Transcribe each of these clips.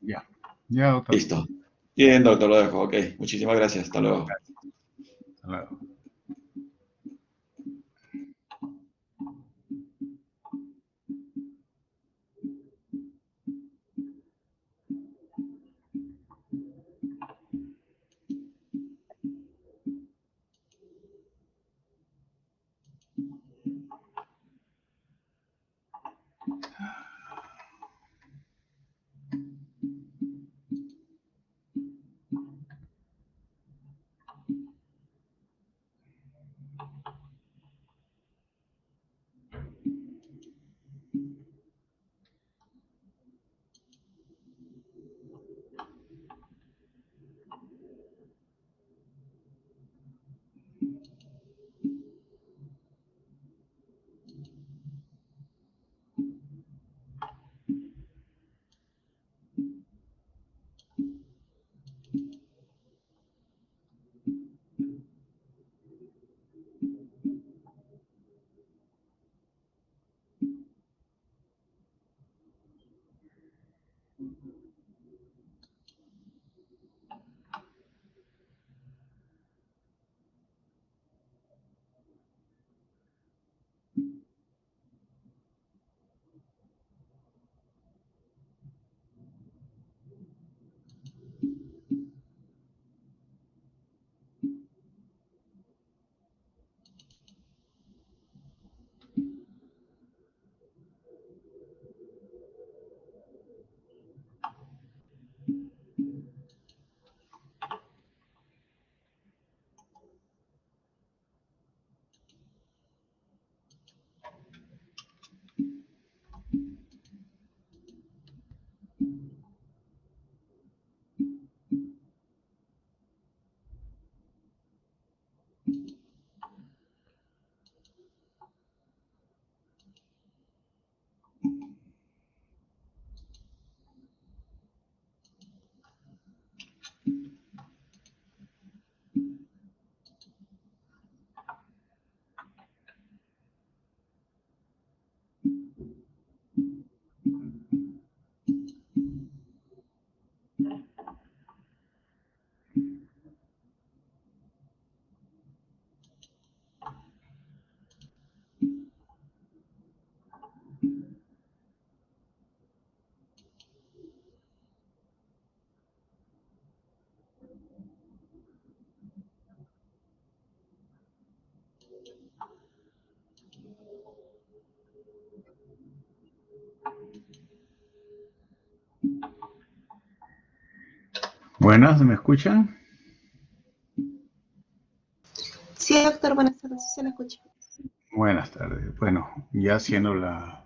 Ya, ya, doctor. Listo. Bien, doctor, lo dejo. Ok, muchísimas gracias. Hasta luego. Hasta luego. Buenas, ¿me escuchan? Sí, doctor, buenas tardes, sí se la escucha. Buenas tardes. Bueno, ya siendo las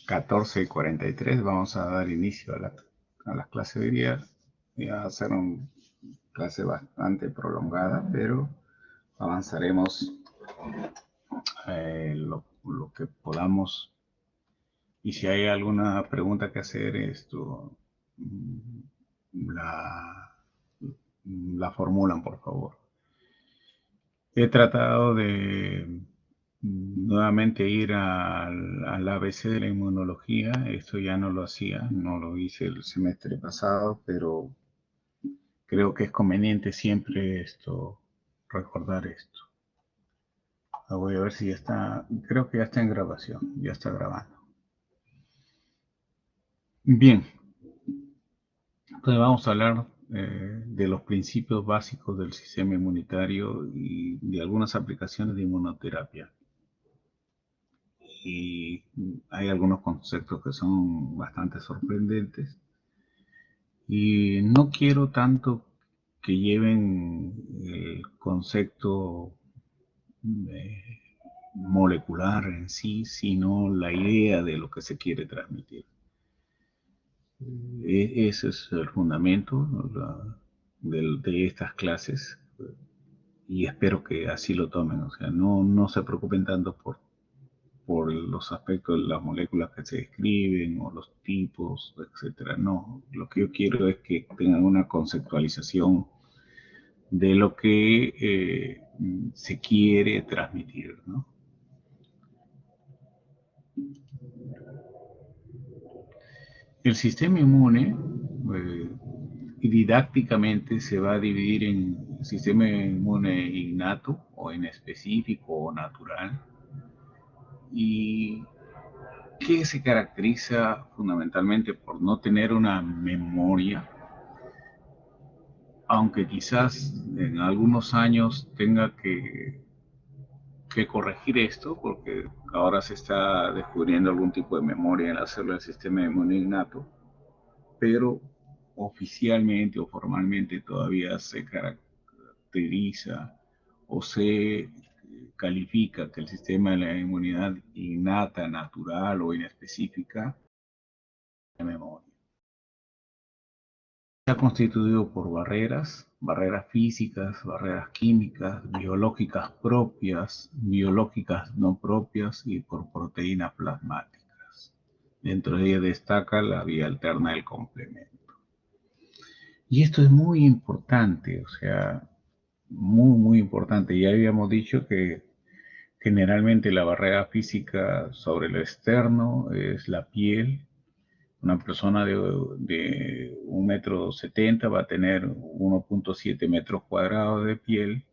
14:43, vamos a dar inicio a la clase de hoy día. Va a ser una clase bastante prolongada, pero avanzaremos lo que podamos. Y si hay alguna pregunta que hacer, mm, la, la formulan, por favor. He tratado de nuevamente ir al ABC de la inmunología. Esto ya no lo hacía, no lo hice el semestre pasado, pero creo que es conveniente siempre recordar esto. Voy a ver si ya está, creo que ya está en grabación, ya está grabando. Bien, entonces vamos a hablar de los principios básicos del sistema inmunitario y de algunas aplicaciones de inmunoterapia. Y hay algunos conceptos que son bastante sorprendentes. Y no quiero tanto que lleven el concepto eh, molecular en sí, sino la idea de lo que se quiere transmitir. Ese es el fundamento, ¿no? de estas clases, y espero que así lo tomen. O sea, no se preocupen tanto por los aspectos de las moléculas que se describen o los tipos, etcétera. No, lo que yo quiero es que tengan una conceptualización de lo que se quiere transmitir, ¿no? El sistema inmune y didácticamente se va a dividir en sistema inmune innato o inespecífico o natural. Y que se caracteriza fundamentalmente por no tener una memoria, aunque quizás en algunos años tenga que corregir esto, porque ahora se está descubriendo algún tipo de memoria en la célula del sistema inmune innato, pero oficialmente o formalmente todavía se caracteriza o se califica que el sistema de la inmunidad innata, natural o inespecífica de memoria. Está constituido por barreras físicas, barreras químicas, biológicas propias, biológicas no propias y por proteínas plasmáticas. Dentro de ella destaca la vía alterna del complemento. Y esto es muy importante, o sea, muy importante. Ya habíamos dicho que generalmente la barrera física sobre lo externo es la piel. Una persona de 1,70 m va a tener 1,7 metros cuadrados de piel,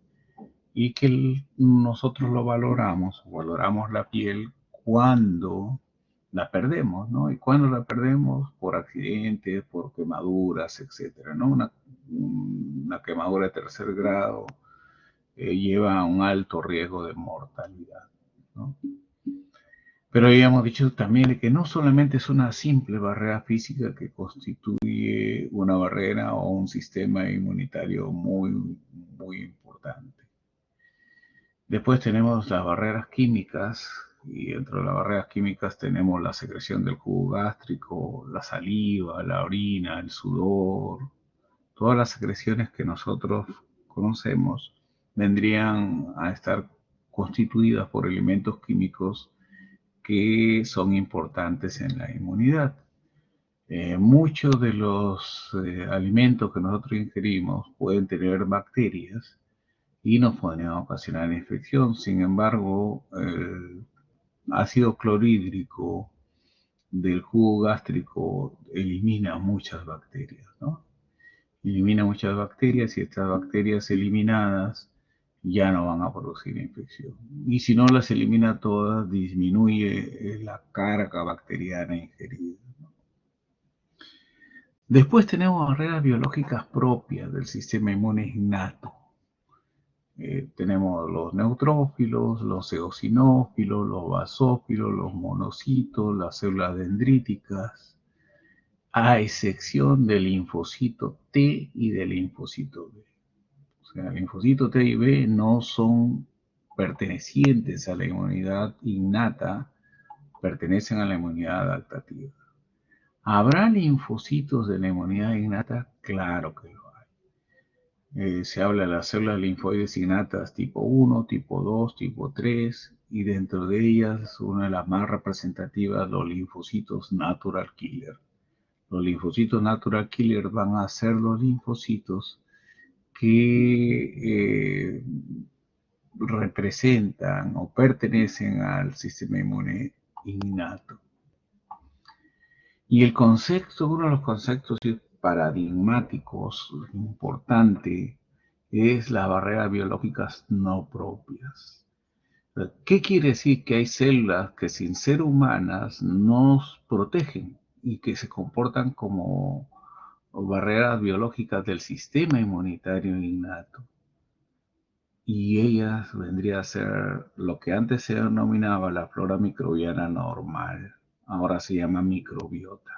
y que nosotros lo valoramos la piel cuando la perdemos, ¿no? Y cuando la perdemos por accidentes, por quemaduras, etcétera, ¿no? Una quemadura de tercer grado lleva a un alto riesgo de mortalidad, ¿no? Pero habíamos dicho también que no solamente es una simple barrera física que constituye una barrera o un sistema inmunitario muy importante. Después tenemos las barreras químicas, y dentro de las barreras químicas tenemos la secreción del jugo gástrico, la saliva, la orina, el sudor. Todas las secreciones que nosotros conocemos vendrían a estar constituidas por elementos químicos que son importantes en la inmunidad. Muchos de los alimentos que nosotros ingerimos pueden tener bacterias y nos pueden ocasionar infección. Sin embargo, el ácido clorhídrico del jugo gástrico elimina muchas bacterias, ¿no? Elimina muchas bacterias, y estas bacterias eliminadas ya no van a producir infección. Y si no las elimina todas, disminuye la carga bacteriana ingerida. Después tenemos barreras biológicas propias del sistema inmune innato. Tenemos los neutrófilos, los eosinófilos, los basófilos, los monocitos, las células dendríticas, a excepción del linfocito T y del linfocito B. O sea, el linfocito T y B no son pertenecientes a la inmunidad innata, pertenecen a la inmunidad adaptativa. ¿Habrá linfocitos de la inmunidad innata? Claro que lo hay. Se habla de las células linfoides innatas tipo 1, tipo 2, tipo 3, y dentro de ellas, una de las más representativas, los linfocitos natural killer. Los linfocitos natural killer van a ser los linfocitos que representan o pertenecen al sistema inmune innato. Y el concepto, uno de los conceptos paradigmáticos importante, es las barreras biológicas no propias. ¿Qué quiere decir? Que hay células que, sin ser humanas, nos protegen y que se comportan como barreras biológicas del sistema inmunitario innato. Y ellas vendría a ser lo que antes se denominaba la flora microbiana normal, ahora se llama microbiota.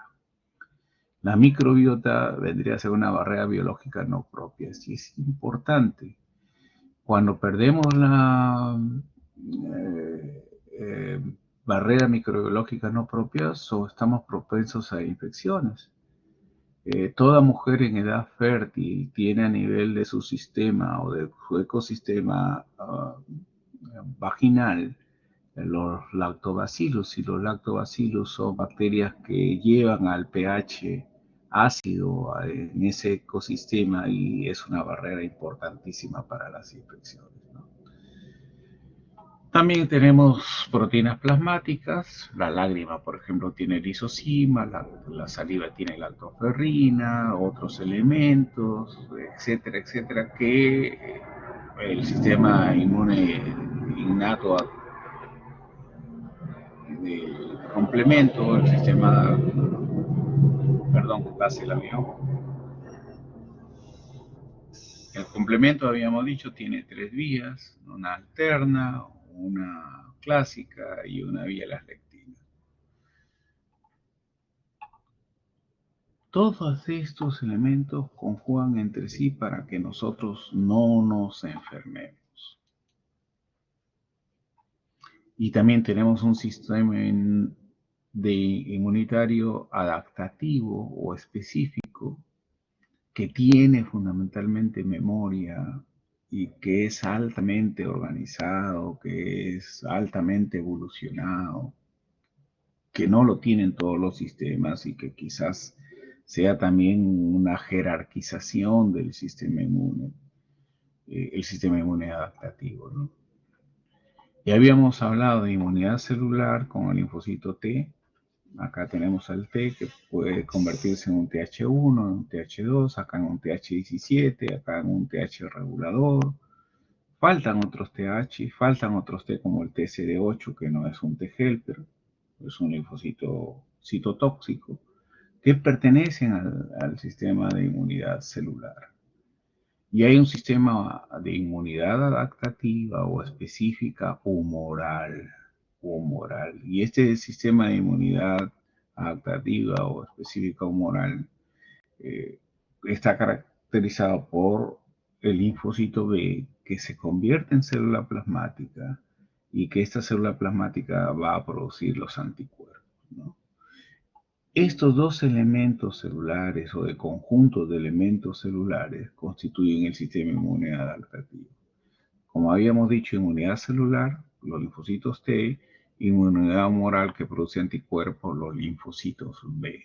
La microbiota vendría a ser una barrera biológica no propia. Sí, es importante. Cuando perdemos la barrera microbiológica no propia, estamos propensos a infecciones. Toda mujer en edad fértil tiene a nivel de su sistema o de su ecosistema vaginal los lactobacillus, y los lactobacillus son bacterias que llevan al pH ácido en ese ecosistema, y es una barrera importantísima para las infecciones, ¿no? También tenemos proteínas plasmáticas. La lágrima, por ejemplo, tiene lisozima, la saliva tiene lactoferrina, otros elementos, etcétera, etcétera, que el sistema inmune innato del complemento, el sistema, perdón, que pase el avión. El complemento, habíamos dicho, tiene 3 vías, una alterna, una clásica y una vía las lectinas. Todos estos elementos conjugan entre sí para que nosotros no nos enfermemos. Y también tenemos un sistema inmunitario adaptativo o específico que tiene fundamentalmente memoria y que es altamente organizado, que es altamente evolucionado, que no lo tienen todos los sistemas y que quizás sea también una jerarquización del sistema inmune, el sistema inmune adaptativo, ¿no? Ya habíamos hablado de inmunidad celular con el linfocito T. Acá tenemos al T que puede convertirse en un TH1, en un TH2, acá en un TH17, acá en un TH regulador. Faltan otros TH, faltan otros T como el TCD8, que no es un T helper, es un linfocito citotóxico, que pertenecen al sistema de inmunidad celular. Y hay un sistema de inmunidad adaptativa o específica humoral. Y este sistema de inmunidad adaptativa o específica humoral está caracterizado por el linfocito B que se convierte en célula plasmática y que esta célula plasmática va a producir los anticuerpos, ¿no? Estos dos elementos celulares o de conjuntos de elementos celulares constituyen el sistema inmune adaptativo. Como habíamos dicho, inmunidad celular, los linfocitos T, inmunidad humoral que produce anticuerpos, los linfocitos B.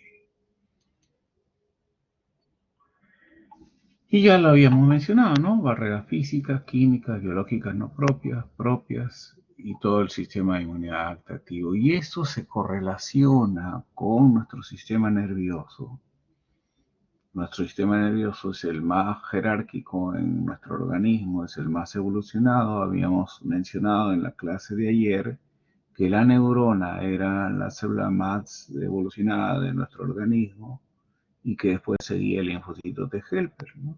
Y ya lo habíamos mencionado, ¿no? Barreras físicas, químicas, biológicas no propias y todo el sistema de inmunidad adaptativo. Y esto se correlaciona con nuestro sistema nervioso. Nuestro sistema nervioso es el más jerárquico en nuestro organismo, es el más evolucionado. Habíamos mencionado en la clase de ayer que la neurona era la célula más evolucionada de nuestro organismo y que después seguía el linfocito T helper, ¿no?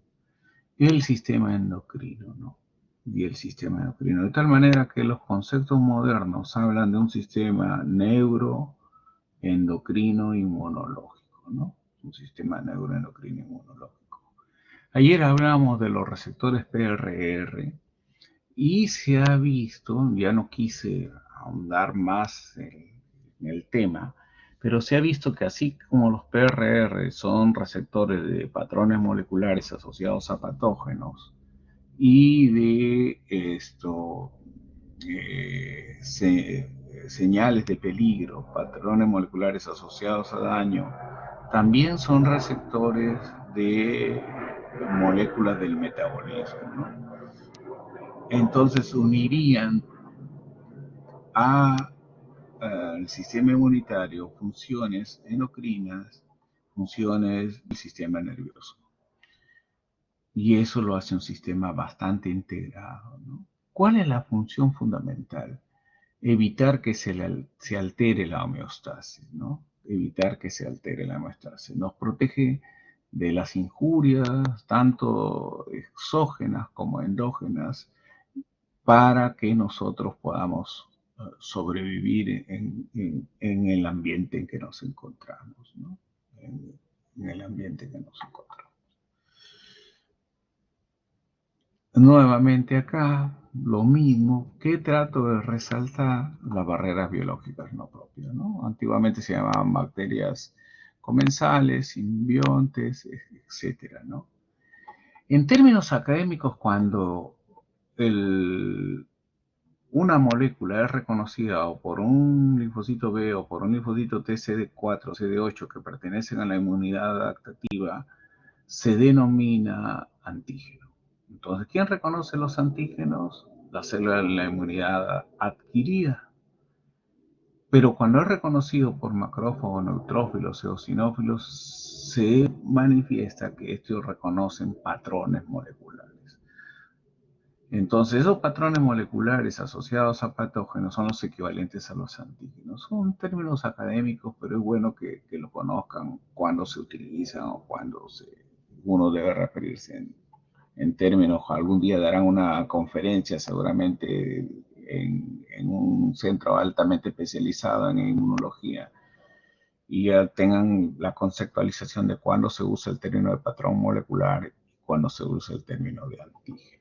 El sistema endocrino, ¿no? Y el sistema endocrino. De tal manera que los conceptos modernos hablan de un sistema neuroendocrino inmunológico, ¿no? Un sistema neuroendocrino inmunológico. Ayer hablamos de los receptores PRR y se ha visto, ya no quise ahondar más en el tema, pero se ha visto que así como los PRR son receptores de patrones moleculares asociados a patógenos y de señales de peligro, patrones moleculares asociados a daño, también son receptores de moléculas del metabolismo, ¿no? Entonces unirían al sistema inmunitario funciones endocrinas, funciones del sistema nervioso. Y eso lo hace un sistema bastante integrado, ¿no? ¿Cuál es la función fundamental? Evitar que se altere la homeostasis, ¿no? Evitar que se altere la homeostasis. Nos protege de las injurias, tanto exógenas como endógenas, para que nosotros podamos sobrevivir en el ambiente en que nos encontramos, ¿no? En el ambiente que nos encontramos. Nuevamente acá, lo mismo que trato de resaltar las barreras biológicas no propias, ¿no? Antiguamente se llamaban bacterias comensales, simbiontes, etcétera, ¿no? En términos académicos, cuando una molécula es reconocida o por un linfocito B o por un linfocito TCD4 o CD8 que pertenecen a la inmunidad adaptativa, se denomina antígeno. Entonces, ¿quién reconoce los antígenos? la célula de la inmunidad adquirida. Pero cuando es reconocido por macrófagos, neutrófilos, eosinófilos, se manifiesta que estos reconocen patrones moleculares. Entonces, esos patrones moleculares asociados a patógenos son los equivalentes a los antígenos. Son términos académicos, pero es bueno que lo conozcan cuando se utilizan o cuando uno debe referirse en términos. Algún día darán una conferencia seguramente en un centro altamente especializado en inmunología y ya tengan la conceptualización de cuándo se usa el término de patrón molecular y cuándo se usa el término de antígeno.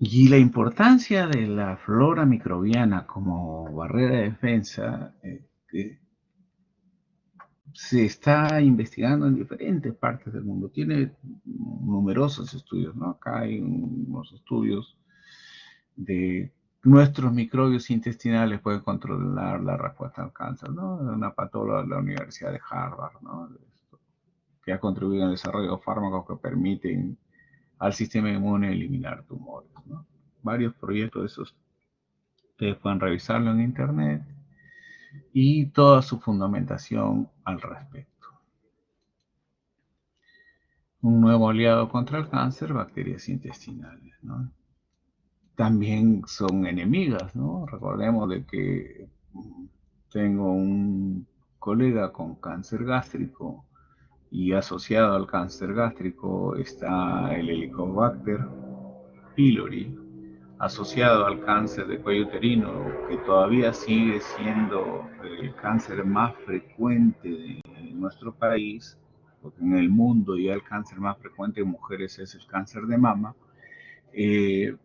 Y la importancia de la flora microbiana como barrera de defensa se está investigando en diferentes partes del mundo. Tiene numerosos estudios, ¿no? Acá hay unos estudios de nuestros microbios intestinales pueden controlar la respuesta al cáncer, ¿no? Una patóloga de la Universidad de Harvard, ¿no? Que ha contribuido al desarrollo de fármacos que permiten al sistema inmune eliminar tumores, ¿no? Varios proyectos de esos, ustedes pueden revisarlo en internet y toda su fundamentación al respecto. Un nuevo aliado contra el cáncer, bacterias intestinales, ¿no? También son enemigas, ¿no? Recordemos de que tengo un colega con cáncer gástrico y asociado al cáncer gástrico está el Helicobacter pylori, asociado al cáncer de cuello uterino, que todavía sigue siendo el cáncer más frecuente de nuestro país, porque en el mundo ya el cáncer más frecuente en mujeres es el cáncer de mama, es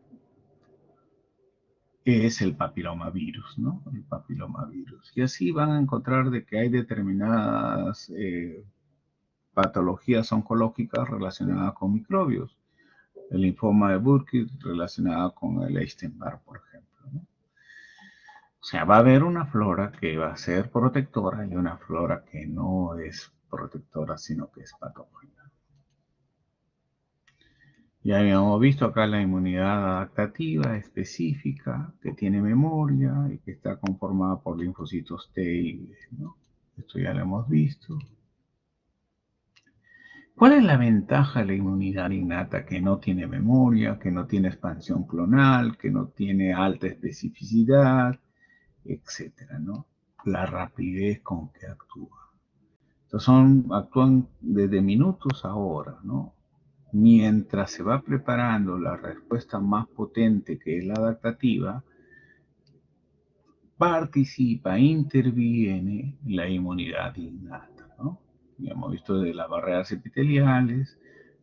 el papilomavirus, ¿no? El papilomavirus. Y así van a encontrar de que hay determinadas patologías oncológicas relacionadas con microbios. El linfoma de Burkitt relacionado con el Epstein-Barr, por ejemplo, ¿no? O sea, va a haber una flora que va a ser protectora y una flora que no es protectora, sino que es patógena. Ya habíamos visto acá la inmunidad adaptativa específica, que tiene memoria y que está conformada por linfocitos T y B, ¿no? Esto ya lo hemos visto. ¿Cuál es la ventaja de la inmunidad innata? Que no tiene memoria, que no tiene expansión clonal, que no tiene alta especificidad, etcétera, ¿no? La rapidez con que actúa. Entonces actúan desde minutos a horas, ¿no? Mientras se va preparando la respuesta más potente, que es la adaptativa, participa, interviene la inmunidad innata, ¿no? Ya hemos visto de las barreras epiteliales,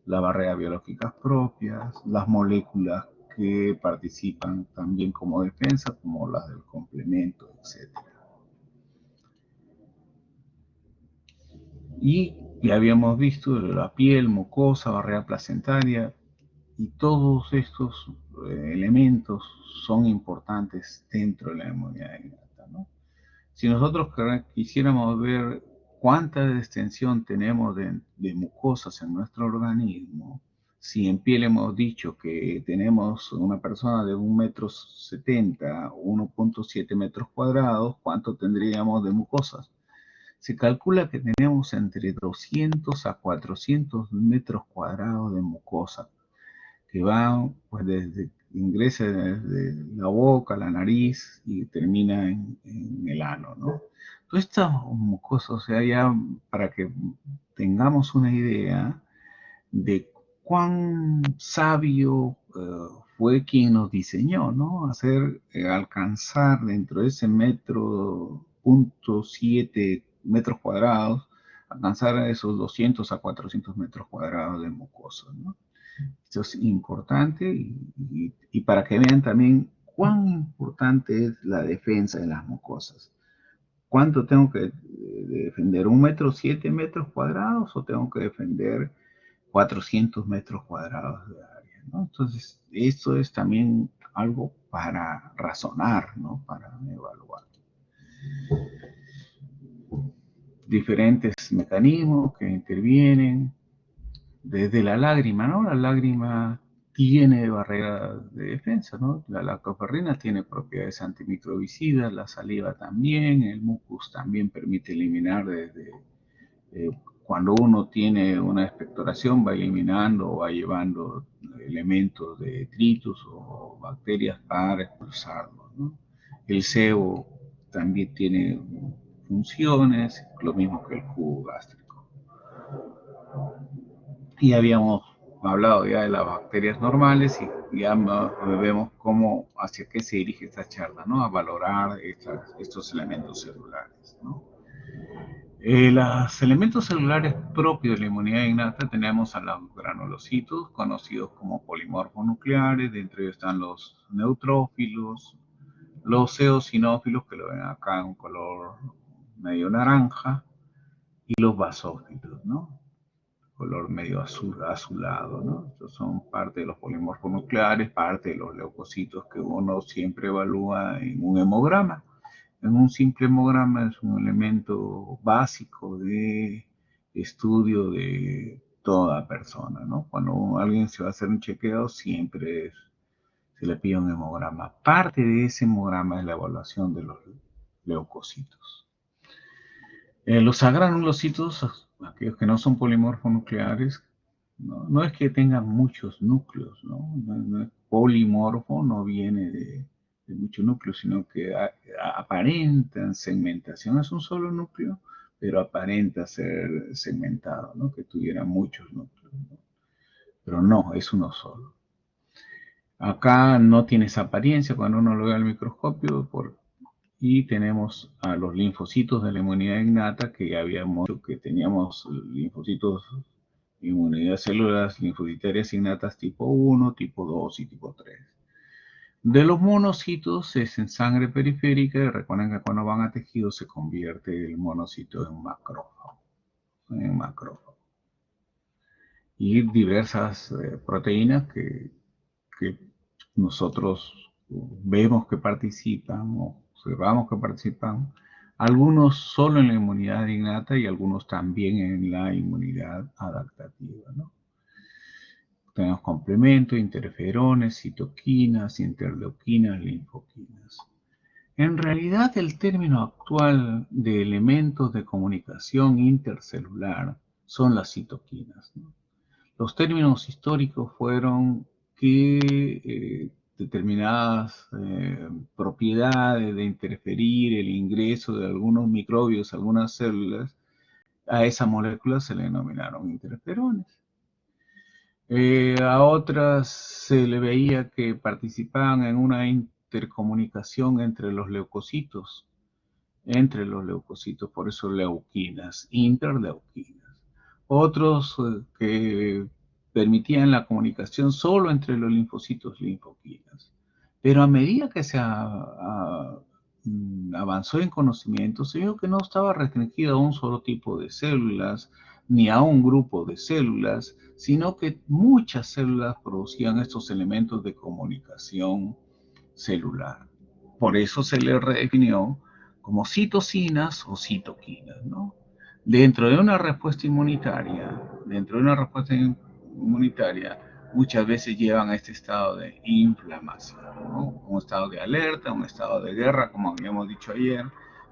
las barreras biológicas propias, las moléculas que participan también como defensa, como las del complemento, etc. Y ya habíamos visto la piel, mucosa, barrera placentaria, y todos estos elementos son importantes dentro de la inmunidad innata, ¿no? Si nosotros quisiéramos ver cuánta extensión tenemos de mucosas en nuestro organismo, si en piel hemos dicho que tenemos una persona de 1,70 m, 1,7 metros cuadrados, ¿cuánto tendríamos de mucosas? Se calcula que tenemos entre 200 a 400 metros cuadrados de mucosa, que van pues ingresa desde la boca, la nariz y termina en el ano, ¿no? Todas estas mucosas, o sea, ya para que tengamos una idea de cuán sabio fue quien nos diseñó, ¿no? Alcanzar dentro de ese metro, 0.7 metros cuadrados, alcanzar esos 200 a 400 metros cuadrados de mucosa, ¿no? Esto es importante y para que vean también cuán importante es la defensa de las mucosas. ¿Cuánto tengo que defender? ¿1,7 metros cuadrados o tengo que defender 400 metros cuadrados de área, ¿no? Entonces, esto es también algo para razonar, ¿no? Para evaluar. Diferentes mecanismos que intervienen desde la lágrima, ¿no? La lágrima tiene barreras de defensa, ¿no? La lactoferrina tiene propiedades antimicrobicidas, la saliva también, el mucus también permite eliminar desde cuando uno tiene una expectoración, va eliminando o va llevando elementos de detritus o bacterias para expulsarlos, ¿no? El sebo también tiene funciones, lo mismo que el jugo gástrico. Y habíamos hablado ya de las bacterias normales y ya vemos cómo, hacia qué se dirige esta charla, ¿no? A valorar estos elementos celulares, ¿no? Los elementos celulares propios de la inmunidad innata tenemos a los granulocitos, conocidos como polimorfos nucleares, de entre ellos están los neutrófilos, los eosinófilos, que lo ven acá en un color medio naranja, y los basófilos, ¿no? Color medio azulado, ¿no? Estos son parte de los polimorfos nucleares, parte de los leucocitos que uno siempre evalúa en un hemograma. En un simple hemograma es un elemento básico de estudio de toda persona, ¿no? Cuando alguien se va a hacer un chequeo, siempre se le pide un hemograma. Parte de ese hemograma es la evaluación de los leucocitos. Los agranulocitos, aquellos que no son polimorfos nucleares, no es que tengan muchos núcleos, ¿no? No es polimorfo, no viene de muchos núcleos, sino que aparentan segmentación. Es un solo núcleo, pero aparenta ser segmentado, ¿no? Que tuviera muchos núcleos, ¿no? Pero no, es uno solo. Acá no tiene esa apariencia cuando uno lo ve al microscopio, y tenemos a los linfocitos de la inmunidad innata, que ya habíamos dicho que teníamos linfocitos, inmunidad células linfocitarias innatas tipo 1, tipo 2 y tipo 3. De los monocitos es en sangre periférica, y recuerden que cuando van a tejidos se convierte el monocito en macrófago. Y diversas proteínas que nosotros vemos que participan o observamos que participan, algunos solo en la inmunidad innata y algunos también en la inmunidad adaptativa, ¿no? Tenemos complementos, interferones, citoquinas, interleuquinas, linfoquinas. En realidad, el término actual de elementos de comunicación intercelular son las citoquinas, ¿no? Los términos históricos fueron que determinadas propiedades de interferir el ingreso de algunos microbios a algunas células, a esa molécula se le denominaron interferones. A otras se le veía que participaban en una intercomunicación entre los leucocitos, por eso leuquinas, interleuquinas. Otros que permitían la comunicación solo entre los linfocitos, linfoquinas. Pero a medida que se avanzó en conocimiento, se vio que no estaba restringido a un solo tipo de células, ni a un grupo de células, sino que muchas células producían estos elementos de comunicación celular. Por eso se le redefinió como citocinas o citoquinas, ¿no? Dentro de una respuesta inmunitaria, muchas veces llevan a este estado de inflamación, ¿no? Un estado de alerta, un estado de guerra, como habíamos dicho ayer,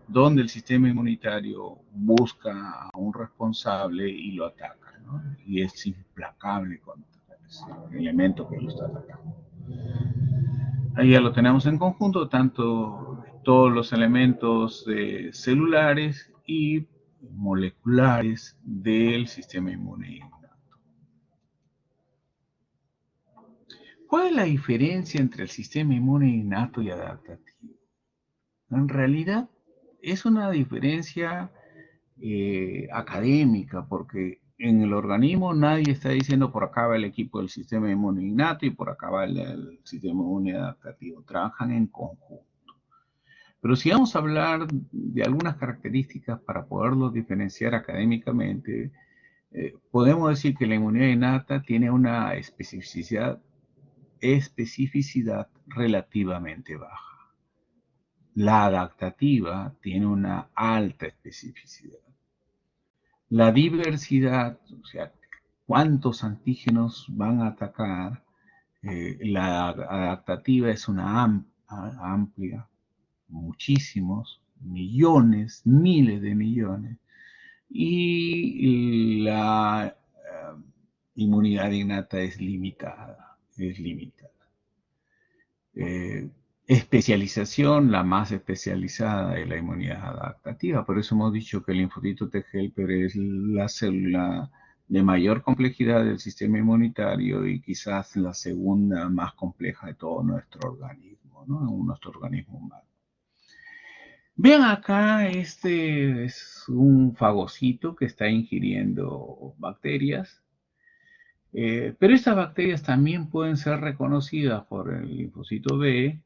donde el sistema inmunitario busca a un responsable y lo ataca, ¿no? Y es implacable contra ese elemento que lo está atacando. Ahí ya lo tenemos en conjunto, tanto todos los elementos celulares y moleculares del sistema inmune innato. ¿Cuál es la diferencia entre el sistema inmune innato y adaptativo? En realidad es una diferencia académica, porque en el organismo nadie está diciendo por acá va el equipo del sistema inmune innato y por acá va el sistema inmune adaptativo. Trabajan en conjunto. Pero si vamos a hablar de algunas características para poderlos diferenciar académicamente, podemos decir que la inmunidad innata tiene una especificidad relativamente baja. La adaptativa tiene una alta especificidad. La diversidad, o sea, cuántos antígenos van a atacar, La adaptativa es una amplia, muchísimos, millones, miles de millones. Y la inmunidad innata es limitada, es limitada. Especialización, la más especializada es la inmunidad adaptativa. Por eso hemos dicho que el linfocito T helper es la célula de mayor complejidad del sistema inmunitario y quizás la segunda más compleja de todo nuestro organismo, ¿no? Nuestro organismo humano. Vean acá, este es un fagocito que está ingiriendo bacterias. Pero estas bacterias también pueden ser reconocidas por el linfocito B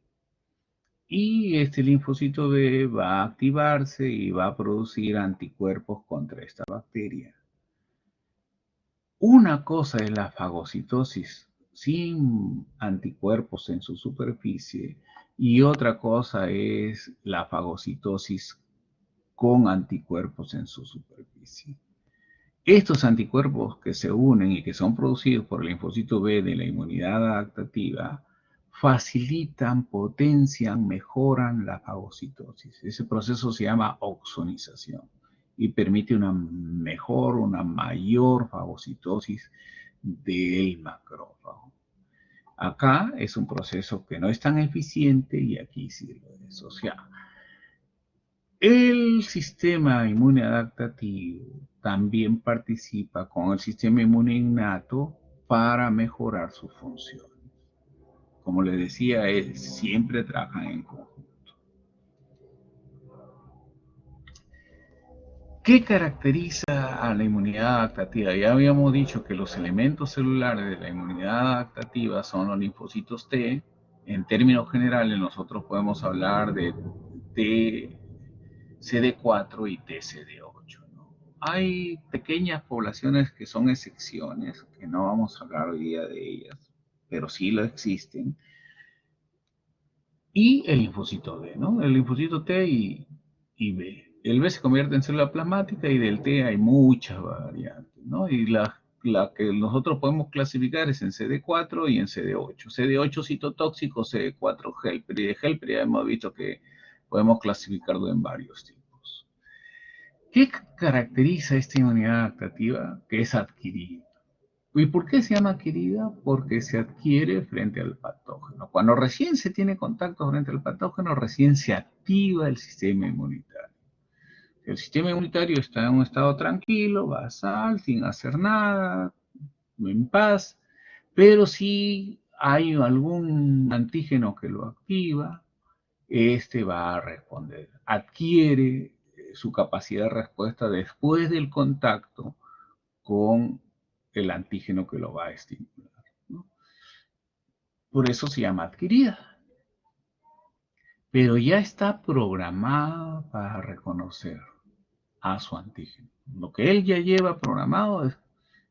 y este linfocito B va a activarse y va a producir anticuerpos contra esta bacteria. Una cosa es la fagocitosis sin anticuerpos en su superficie y otra cosa es la fagocitosis con anticuerpos en su superficie. Estos anticuerpos que se unen y que son producidos por el linfocito B de la inmunidad adaptativa facilitan, potencian, mejoran la fagocitosis. Ese proceso se llama opsonización y permite una mejor, una mayor fagocitosis del macrófago. Acá es un proceso que no es tan eficiente y aquí sí lo es. O sea, el sistema inmune adaptativo también participa con el sistema inmune innato para mejorar sus funciones. Como les decía, siempre trabajan en conjunto. ¿Qué caracteriza a la inmunidad adaptativa? Ya habíamos dicho que los elementos celulares de la inmunidad adaptativa son los linfocitos T. En términos generales, nosotros podemos hablar de T CD4 y TCD8, ¿no? Hay pequeñas poblaciones que son excepciones, que no vamos a hablar hoy día de ellas, pero sí lo existen. Y el linfocito B, ¿no? El linfocito T y B. El B se convierte en célula plasmática y del T hay muchas variantes, ¿no? Y la que nosotros podemos clasificar es en CD4 y en CD8. CD8 citotóxico, CD4 helper. Y de helper ya hemos visto que podemos clasificarlo en varios tipos. ¿Qué caracteriza esta inmunidad adaptativa? Que es adquirida. ¿Y por qué se llama adquirida? Porque se adquiere frente al patógeno. Cuando recién se tiene contacto frente al patógeno, recién se activa el sistema inmunitario. El sistema inmunitario está en un estado tranquilo, basal, sin hacer nada, en paz, pero si hay algún antígeno que lo activa, este va a responder. Adquiere su capacidad de respuesta después del contacto con el antígeno que lo va a estimular, ¿no? Por eso se llama adquirida. Pero ya está programada para reconocer a su antígeno. Lo que él ya lleva programado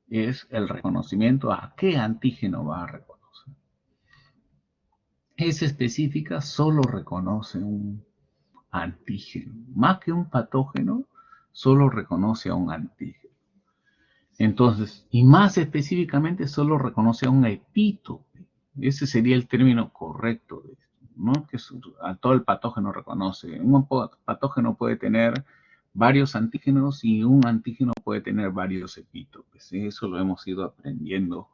es el reconocimiento a qué antígeno va a reconocer. Es específica, solo reconoce un antígeno. Más que un patógeno, solo reconoce a un antígeno. Entonces, y más específicamente, solo reconoce a un epítope. Ese sería el término correcto de esto, ¿no? Que a todo el patógeno reconoce. Un patógeno puede tener varios antígenos y un antígeno puede tener varios epítopes. Eso lo hemos ido aprendiendo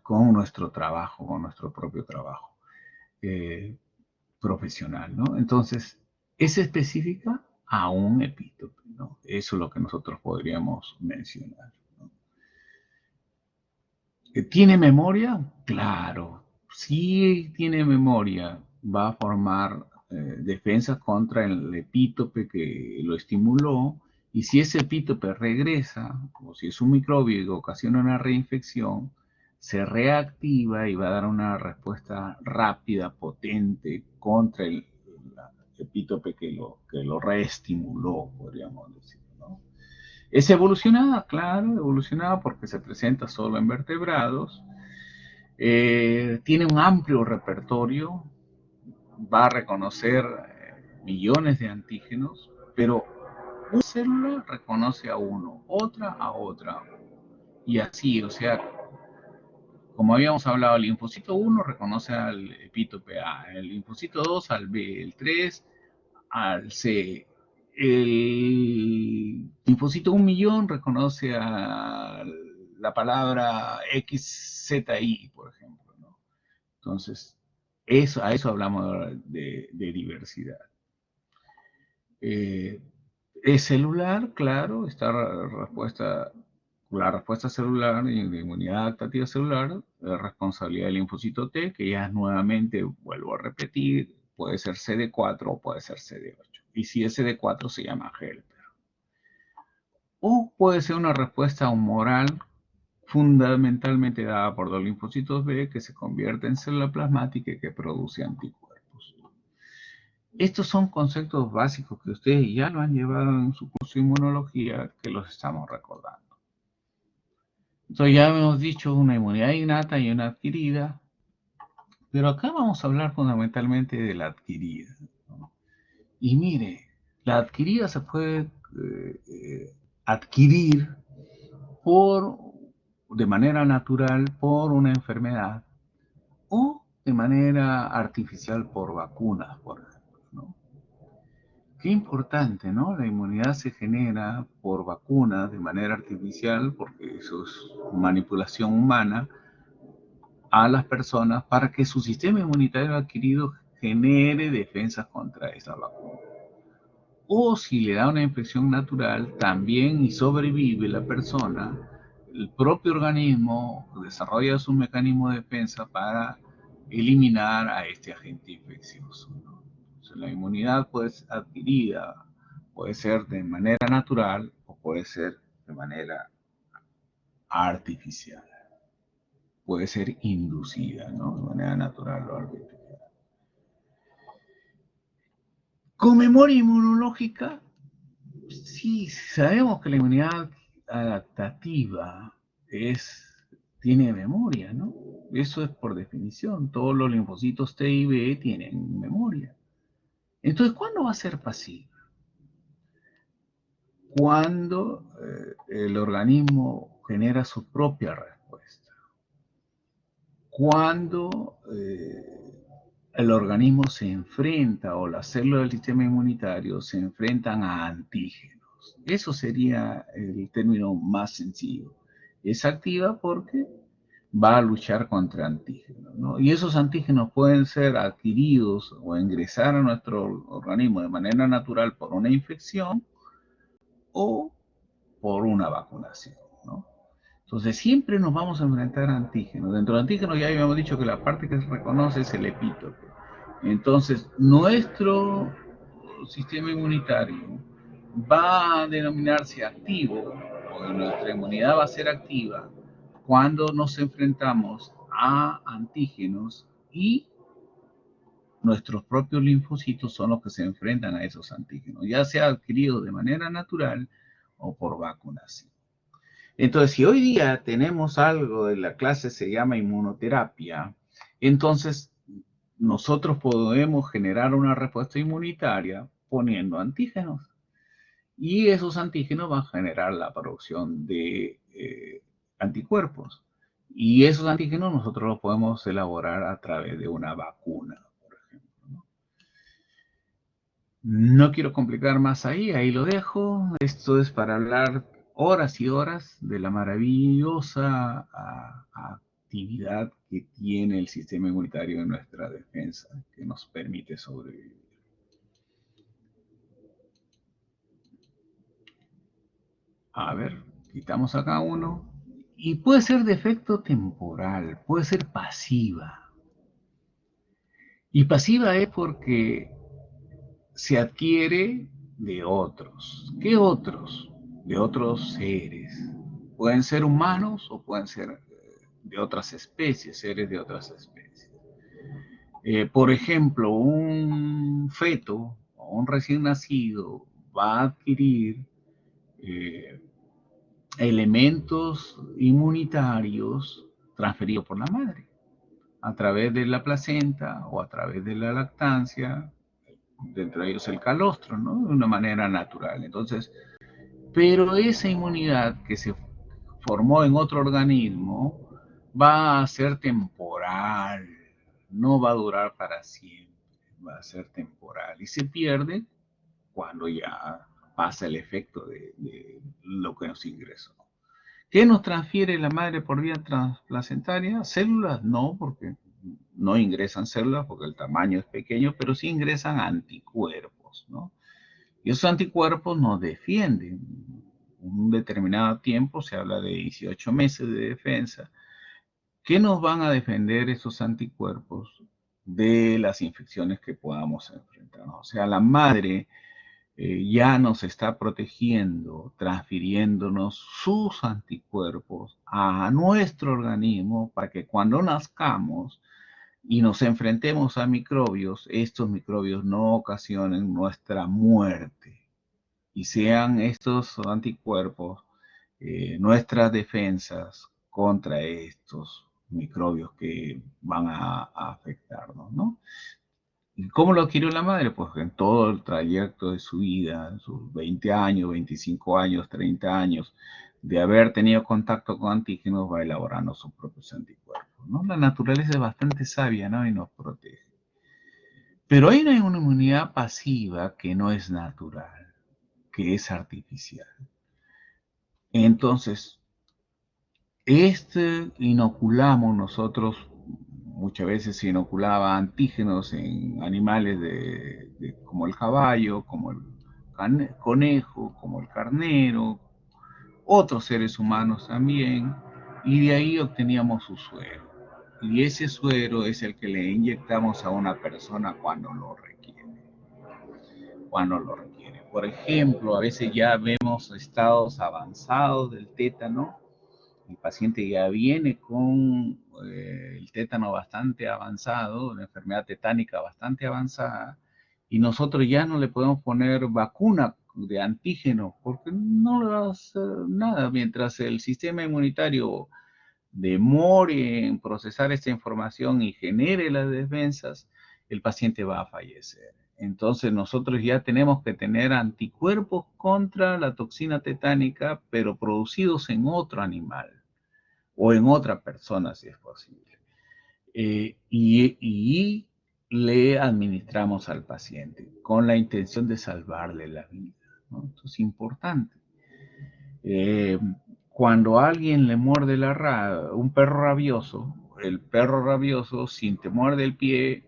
con nuestro trabajo, con nuestro propio trabajo profesional, ¿no? Entonces, es específica a un epítope, ¿no? Eso es lo que nosotros podríamos mencionar, ¿no? ¿Tiene memoria? Claro, si tiene memoria, va a formar defensas contra el epítope que lo estimuló, y si ese epítope regresa, o si es un microbio y ocasiona una reinfección, se reactiva y va a dar una respuesta rápida, potente contra el epítope que lo reestimuló, podríamos decir, ¿no? Es evolucionada, claro, evolucionada porque se presenta solo en vertebrados. Tiene un amplio repertorio, va a reconocer millones de antígenos, pero una célula reconoce a uno, otra a otra, y así, o sea, como habíamos hablado, el linfocito 1 reconoce al epítope A, el linfocito 2 al B, el 3 al C. El linfocito 1.000.000 reconoce a la palabra XZY, por ejemplo, ¿no? Entonces, a eso hablamos de diversidad. Es celular, claro, está la respuesta celular y de inmunidad adaptativa celular, la responsabilidad del linfocito T, que ya es nuevamente, vuelvo a repetir, puede ser CD4 o puede ser CD8. Y si es CD4 se llama helper. O puede ser una respuesta humoral fundamentalmente dada por los linfocitos B que se convierte en célula plasmática y que produce anticuerpos. Estos son conceptos básicos que ustedes ya lo han llevado en su curso de inmunología, que los estamos recordando. Entonces ya hemos dicho una inmunidad innata y una adquirida, pero acá vamos a hablar fundamentalmente de la adquirida, ¿no? Y mire, la adquirida se puede adquirir de manera natural por una enfermedad o de manera artificial por vacunas, por ejemplo, ¿no? Qué importante, ¿no? La inmunidad se genera por vacunas de manera artificial, porque eso es manipulación humana, a las personas para que su sistema inmunitario adquirido genere defensas contra esa vacuna. O si le da una infección natural, también y sobrevive la persona, el propio organismo desarrolla su mecanismo de defensa para eliminar a este agente infeccioso, ¿no? Entonces, la inmunidad puede ser adquirida, puede ser de manera natural o puede ser de manera artificial. Puede ser inducida, ¿no? De manera natural o artificial. Con memoria inmunológica, sí, sabemos que la inmunidad adaptativa tiene memoria, ¿no? Eso es por definición. Todos los linfocitos T y B tienen memoria. Entonces, ¿cuándo va a ser pasiva? Cuando el organismo genera su propia respuesta. Cuando el organismo se enfrenta, o las células del sistema inmunitario se enfrentan a antígenos. Eso sería el término más sencillo. Es activa porque va a luchar contra antígenos, ¿no? Y esos antígenos pueden ser adquiridos o ingresar a nuestro organismo de manera natural por una infección o por una vacunación, ¿no? Entonces siempre nos vamos a enfrentar a antígenos. Dentro de antígenos ya habíamos dicho que la parte que se reconoce es el epítope. Entonces nuestro sistema inmunitario va a denominarse activo, o nuestra inmunidad va a ser activa cuando nos enfrentamos a antígenos y nuestros propios linfocitos son los que se enfrentan a esos antígenos, ya sea adquiridos de manera natural o por vacunación. Entonces, si hoy día tenemos algo de la clase se llama inmunoterapia, entonces nosotros podemos generar una respuesta inmunitaria poniendo antígenos. Y esos antígenos van a generar la producción de anticuerpos. Y esos antígenos nosotros los podemos elaborar a través de una vacuna, por ejemplo, ¿no? No quiero complicar más ahí lo dejo. Esto es para hablar horas y horas de la maravillosa actividad que tiene el sistema inmunitario en nuestra defensa, que nos permite sobrevivir. A ver, quitamos acá uno. Y puede ser de efecto temporal, puede ser pasiva. Y pasiva es porque se adquiere de otros. ¿Qué otros? De otros seres. Pueden ser humanos o pueden ser de otras especies, seres de otras especies. Por ejemplo, un feto o un recién nacido va a adquirir elementos inmunitarios transferidos por la madre, a través de la placenta o a través de la lactancia, dentro de ellos el calostro, ¿no? De una manera natural. Entonces, pero esa inmunidad que se formó en otro organismo va a ser temporal, no va a durar para siempre, va a ser temporal y se pierde cuando ya pasa el efecto de lo que nos ingresó. ¿Qué nos transfiere la madre por vía transplacentaria? Células, no, porque no ingresan células porque el tamaño es pequeño, pero sí ingresan anticuerpos, ¿no? Y esos anticuerpos nos defienden. Un determinado tiempo, se habla de 18 meses de defensa. ¿Qué nos van a defender esos anticuerpos de las infecciones que podamos enfrentar? O sea, la madre ya nos está protegiendo, transfiriéndonos sus anticuerpos a nuestro organismo para que cuando nazcamos y nos enfrentemos a microbios, estos microbios no ocasionen nuestra muerte y sean estos anticuerpos nuestras defensas contra estos microbios que van a afectarnos, ¿no? ¿Y cómo lo adquirió la madre? Pues en todo el trayecto de su vida, en sus 20 años, 25 años, 30 años, de haber tenido contacto con antígenos, va elaborando sus propios anticuerpos, ¿no? La naturaleza es bastante sabia, ¿no? Y nos protege. Pero hay una inmunidad pasiva que no es natural, que es artificial. Entonces, inoculamos nosotros, muchas veces se inoculaba antígenos en animales como el caballo, como el conejo, como el carnero, otros seres humanos también, y de ahí obteníamos su suero. Y ese suero es el que le inyectamos a una persona cuando lo requiere. Cuando lo requiere. Por ejemplo, a veces ya vemos estados avanzados del tétano. El paciente ya viene con el tétano bastante avanzado, la enfermedad tetánica bastante avanzada, y nosotros ya no le podemos poner vacuna de antígeno porque no le va a hacer nada. Mientras el sistema inmunitario demore en procesar esta información y genere las defensas, el paciente va a fallecer. Entonces nosotros ya tenemos que tener anticuerpos contra la toxina tetánica, pero producidos en otro animal o en otra persona si es posible. Y le administramos al paciente con la intención de salvarle la vida, ¿no? Esto es importante. Cuando alguien le muerde un perro rabioso, el perro rabioso, si te muerde el pie,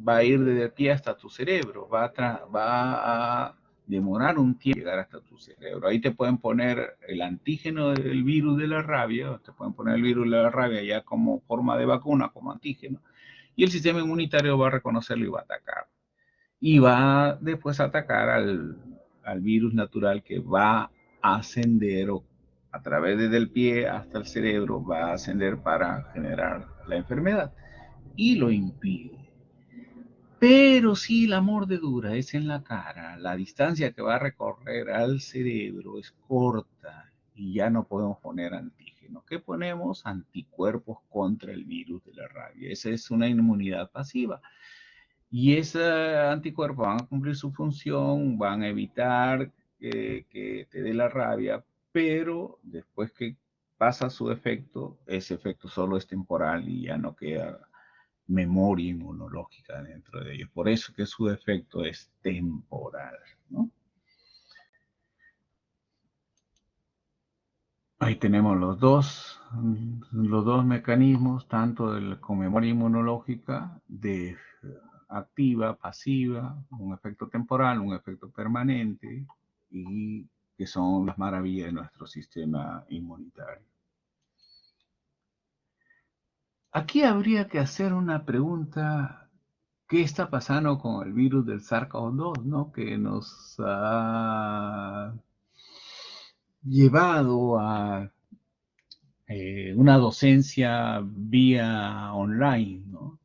va a ir desde el pie hasta tu cerebro, va a demorar un tiempo llegar hasta tu cerebro. Ahí te pueden poner el antígeno del virus de la rabia, te pueden poner el virus de la rabia ya como forma de vacuna, como antígeno, y el sistema inmunitario va a reconocerlo y va a atacar. Y va después a atacar al virus natural que va a ascender a través desde el pie hasta el cerebro, va a ascender para generar la enfermedad y lo impide. Pero si la mordedura es en la cara, la distancia que va a recorrer al cerebro es corta y ya no podemos poner antígeno. ¿Qué ponemos? Anticuerpos contra el virus de la rabia. Esa es una inmunidad pasiva. Y esos anticuerpos van a cumplir su función, van a evitar que te dé la rabia, pero después que pasa su efecto, ese efecto solo es temporal y ya no queda memoria inmunológica dentro de ellos. Por eso que su efecto es temporal, ¿no? Ahí tenemos los dos mecanismos, tanto con memoria inmunológica de activa, pasiva, un efecto temporal, un efecto permanente, y que son las maravillas de nuestro sistema inmunitario. Aquí habría que hacer una pregunta: ¿qué está pasando con el virus del SARS-CoV-2, ¿no? Que nos ha llevado a una docencia vía online, ¿no?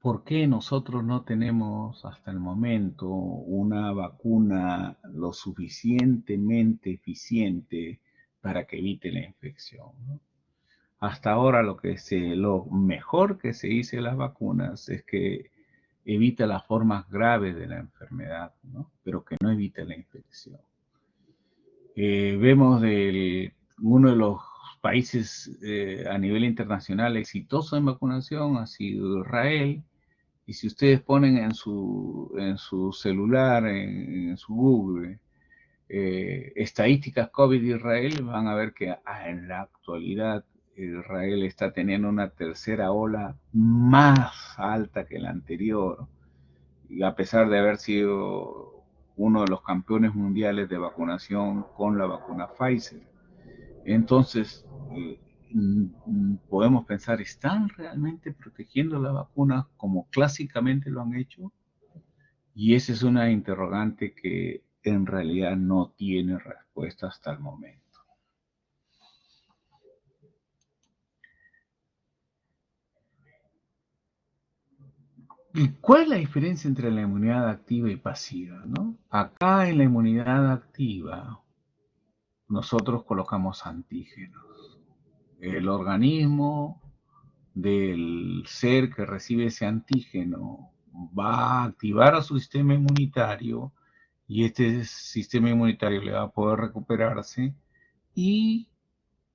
¿Por qué nosotros no tenemos hasta el momento una vacuna lo suficientemente eficiente para que evite la infección, ¿no? Hasta ahora lo mejor que se dice de las vacunas es que evita las formas graves de la enfermedad, ¿no? Pero que no evita la infección. Vemos uno de los países a nivel internacional exitosos en vacunación ha sido Israel. Y si ustedes ponen en su celular, en su Google, estadísticas COVID de Israel, van a ver que en la actualidad Israel está teniendo una tercera ola más alta que la anterior, y a pesar de haber sido uno de los campeones mundiales de vacunación con la vacuna Pfizer. Entonces, podemos pensar, ¿están realmente protegiendo la vacuna como clásicamente lo han hecho? Y esa es una interrogante que en realidad no tiene respuesta hasta el momento. ¿Y cuál es la diferencia entre la inmunidad activa y pasiva, ¿no? Acá en la inmunidad activa nosotros colocamos antígenos. El organismo del ser que recibe ese antígeno va a activar a su sistema inmunitario y este sistema inmunitario le va a poder recuperarse y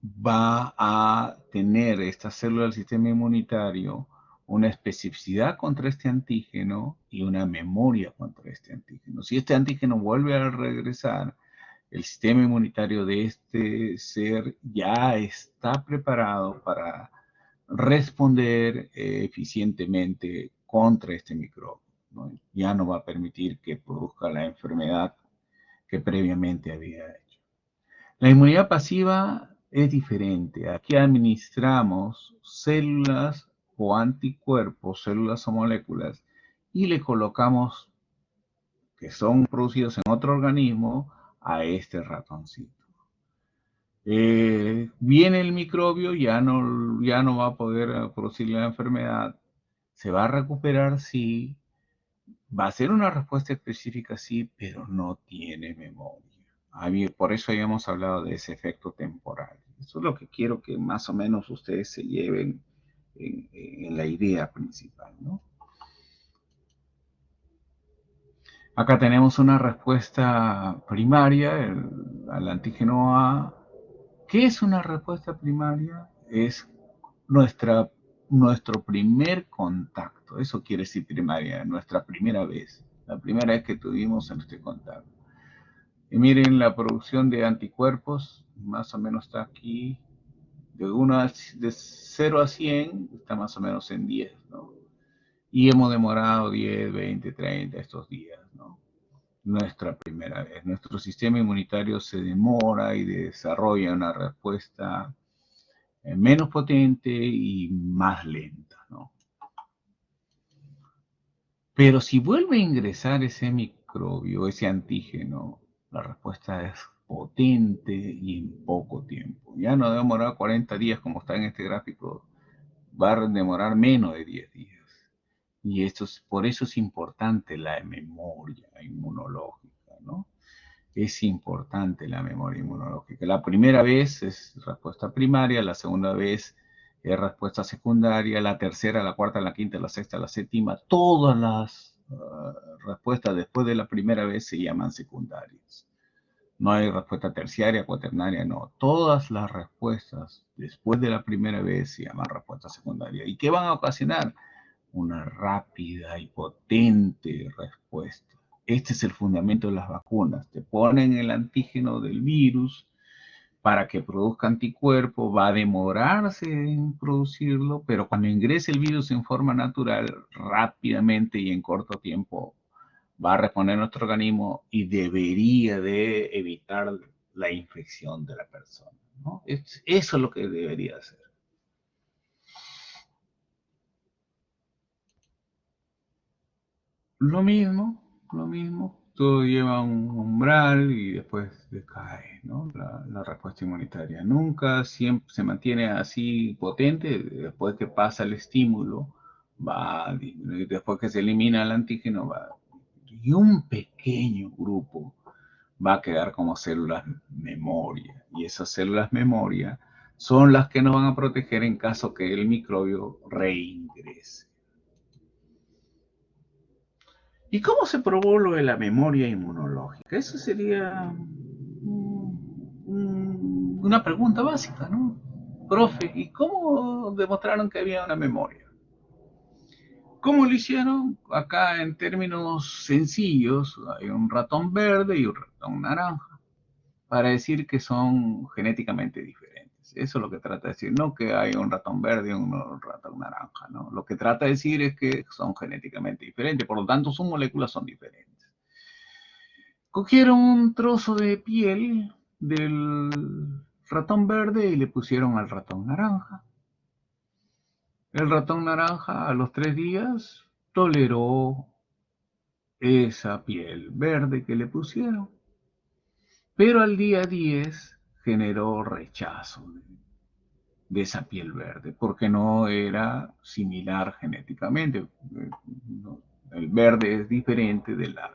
va a tener esta célula del sistema inmunitario una especificidad contra este antígeno y una memoria contra este antígeno. Si este antígeno vuelve a regresar, el sistema inmunitario de este ser ya está preparado para responder eficientemente contra este microbio, ¿no? Ya no va a permitir que produzca la enfermedad que previamente había hecho. La inmunidad pasiva es diferente. Aquí administramos células o anticuerpos, células o moléculas, y le colocamos, que son producidos en otro organismo, a este ratoncito. Viene el microbio, ya no va a poder producir la enfermedad, se va a recuperar, sí, va a ser una respuesta específica, sí, pero no tiene memoria. Por eso habíamos hablado de ese efecto temporal. Eso es lo que quiero que más o menos ustedes se lleven en la idea principal, ¿no? Acá tenemos una respuesta primaria al antígeno A. ¿Qué es una respuesta primaria? Es nuestro primer contacto. Eso quiere decir primaria, nuestra primera vez. La primera vez que tuvimos este contacto. Y miren, la producción de anticuerpos más o menos está aquí. De 0 a 100 está más o menos en 10, ¿no? Y hemos demorado 10, 20, 30 estos días, ¿no? Nuestra primera vez. Nuestro sistema inmunitario se demora y desarrolla una respuesta menos potente y más lenta, ¿no? Pero si vuelve a ingresar ese microbio, ese antígeno, la respuesta es potente y en poco tiempo. Ya no demora 40 días como está en este gráfico, va a demorar menos de 10 días. Y por eso es importante la memoria inmunológica, ¿no? Es importante la memoria inmunológica. La primera vez es respuesta primaria, la segunda vez es respuesta secundaria, la tercera, la cuarta, la quinta, la sexta, la séptima, todas las respuestas después de la primera vez se llaman secundarias. No hay respuesta terciaria, cuaternaria, no. Todas las respuestas después de la primera vez se llaman respuesta secundaria. ¿Y qué van a ocasionar? Una rápida y potente respuesta. Este es el fundamento de las vacunas. Te ponen el antígeno del virus para que produzca anticuerpos, va a demorarse en producirlo, pero cuando ingrese el virus en forma natural, rápidamente y en corto tiempo va a responder nuestro organismo y debería de evitar la infección de la persona, ¿no? Eso es lo que debería hacer. Lo mismo, todo lleva un umbral y después decae, ¿no? La respuesta inmunitaria. Nunca siempre se mantiene así potente, después que pasa el estímulo, va a disminuir, después que se elimina el antígeno, va y un pequeño grupo va a quedar como células memoria. Y esas células memoria son las que nos van a proteger en caso que el microbio reingrese. ¿Y cómo se probó lo de la memoria inmunológica? Eso sería una pregunta básica, ¿no? Profe, ¿y cómo demostraron que había una memoria? ¿Cómo lo hicieron? Acá en términos sencillos, hay un ratón verde y un ratón naranja, para decir que son genéticamente diferentes. Eso es lo que trata de decir, no que hay un ratón verde y un ratón naranja, ¿no? Lo que trata de decir es que son genéticamente diferentes, por lo tanto sus moléculas son diferentes. Cogieron un trozo de piel del ratón verde y le pusieron al ratón naranja. El ratón naranja a los 3 días toleró esa piel verde que le pusieron, pero al día 10 generó rechazo de esa piel verde, porque no era similar genéticamente. El verde es diferente de la...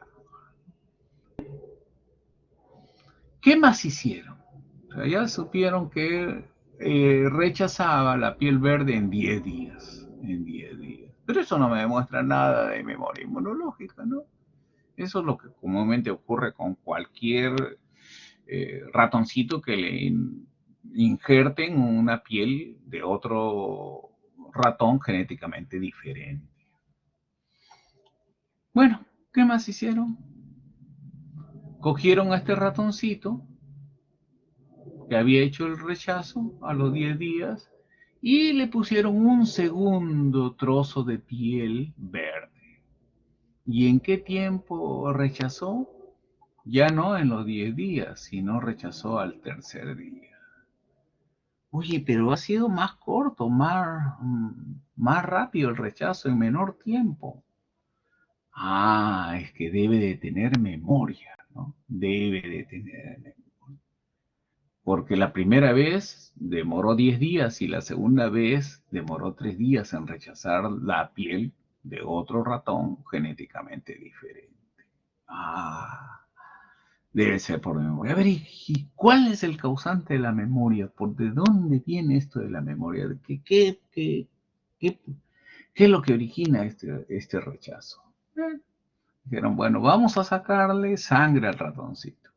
¿Qué más hicieron? O sea, ya supieron que rechazaba la piel verde en 10 días. En 10 días. Pero eso no me demuestra nada de memoria inmunológica, ¿no? Eso es lo que comúnmente ocurre con cualquier ratoncito que le injerten una piel de otro ratón genéticamente diferente. Bueno, ¿qué más hicieron? Cogieron a este ratoncito que había hecho el rechazo a los 10 días y le pusieron un segundo trozo de piel verde. ¿Y en qué tiempo rechazó? Ya no en los 10 días, sino rechazó al tercer día. Oye, pero ha sido más corto, más rápido el rechazo en menor tiempo. Ah, es que debe de tener memoria, ¿no? Debe de tener memoria. Porque la primera vez demoró 10 días y la segunda vez demoró 3 días en rechazar la piel de otro ratón genéticamente diferente. Ah, debe ser por memoria. A ver, ¿y cuál es el causante de la memoria? ¿Por de dónde viene esto de la memoria? ¿Qué es lo que origina este rechazo? Dijeron, bueno, vamos a sacarle sangre al ratoncito.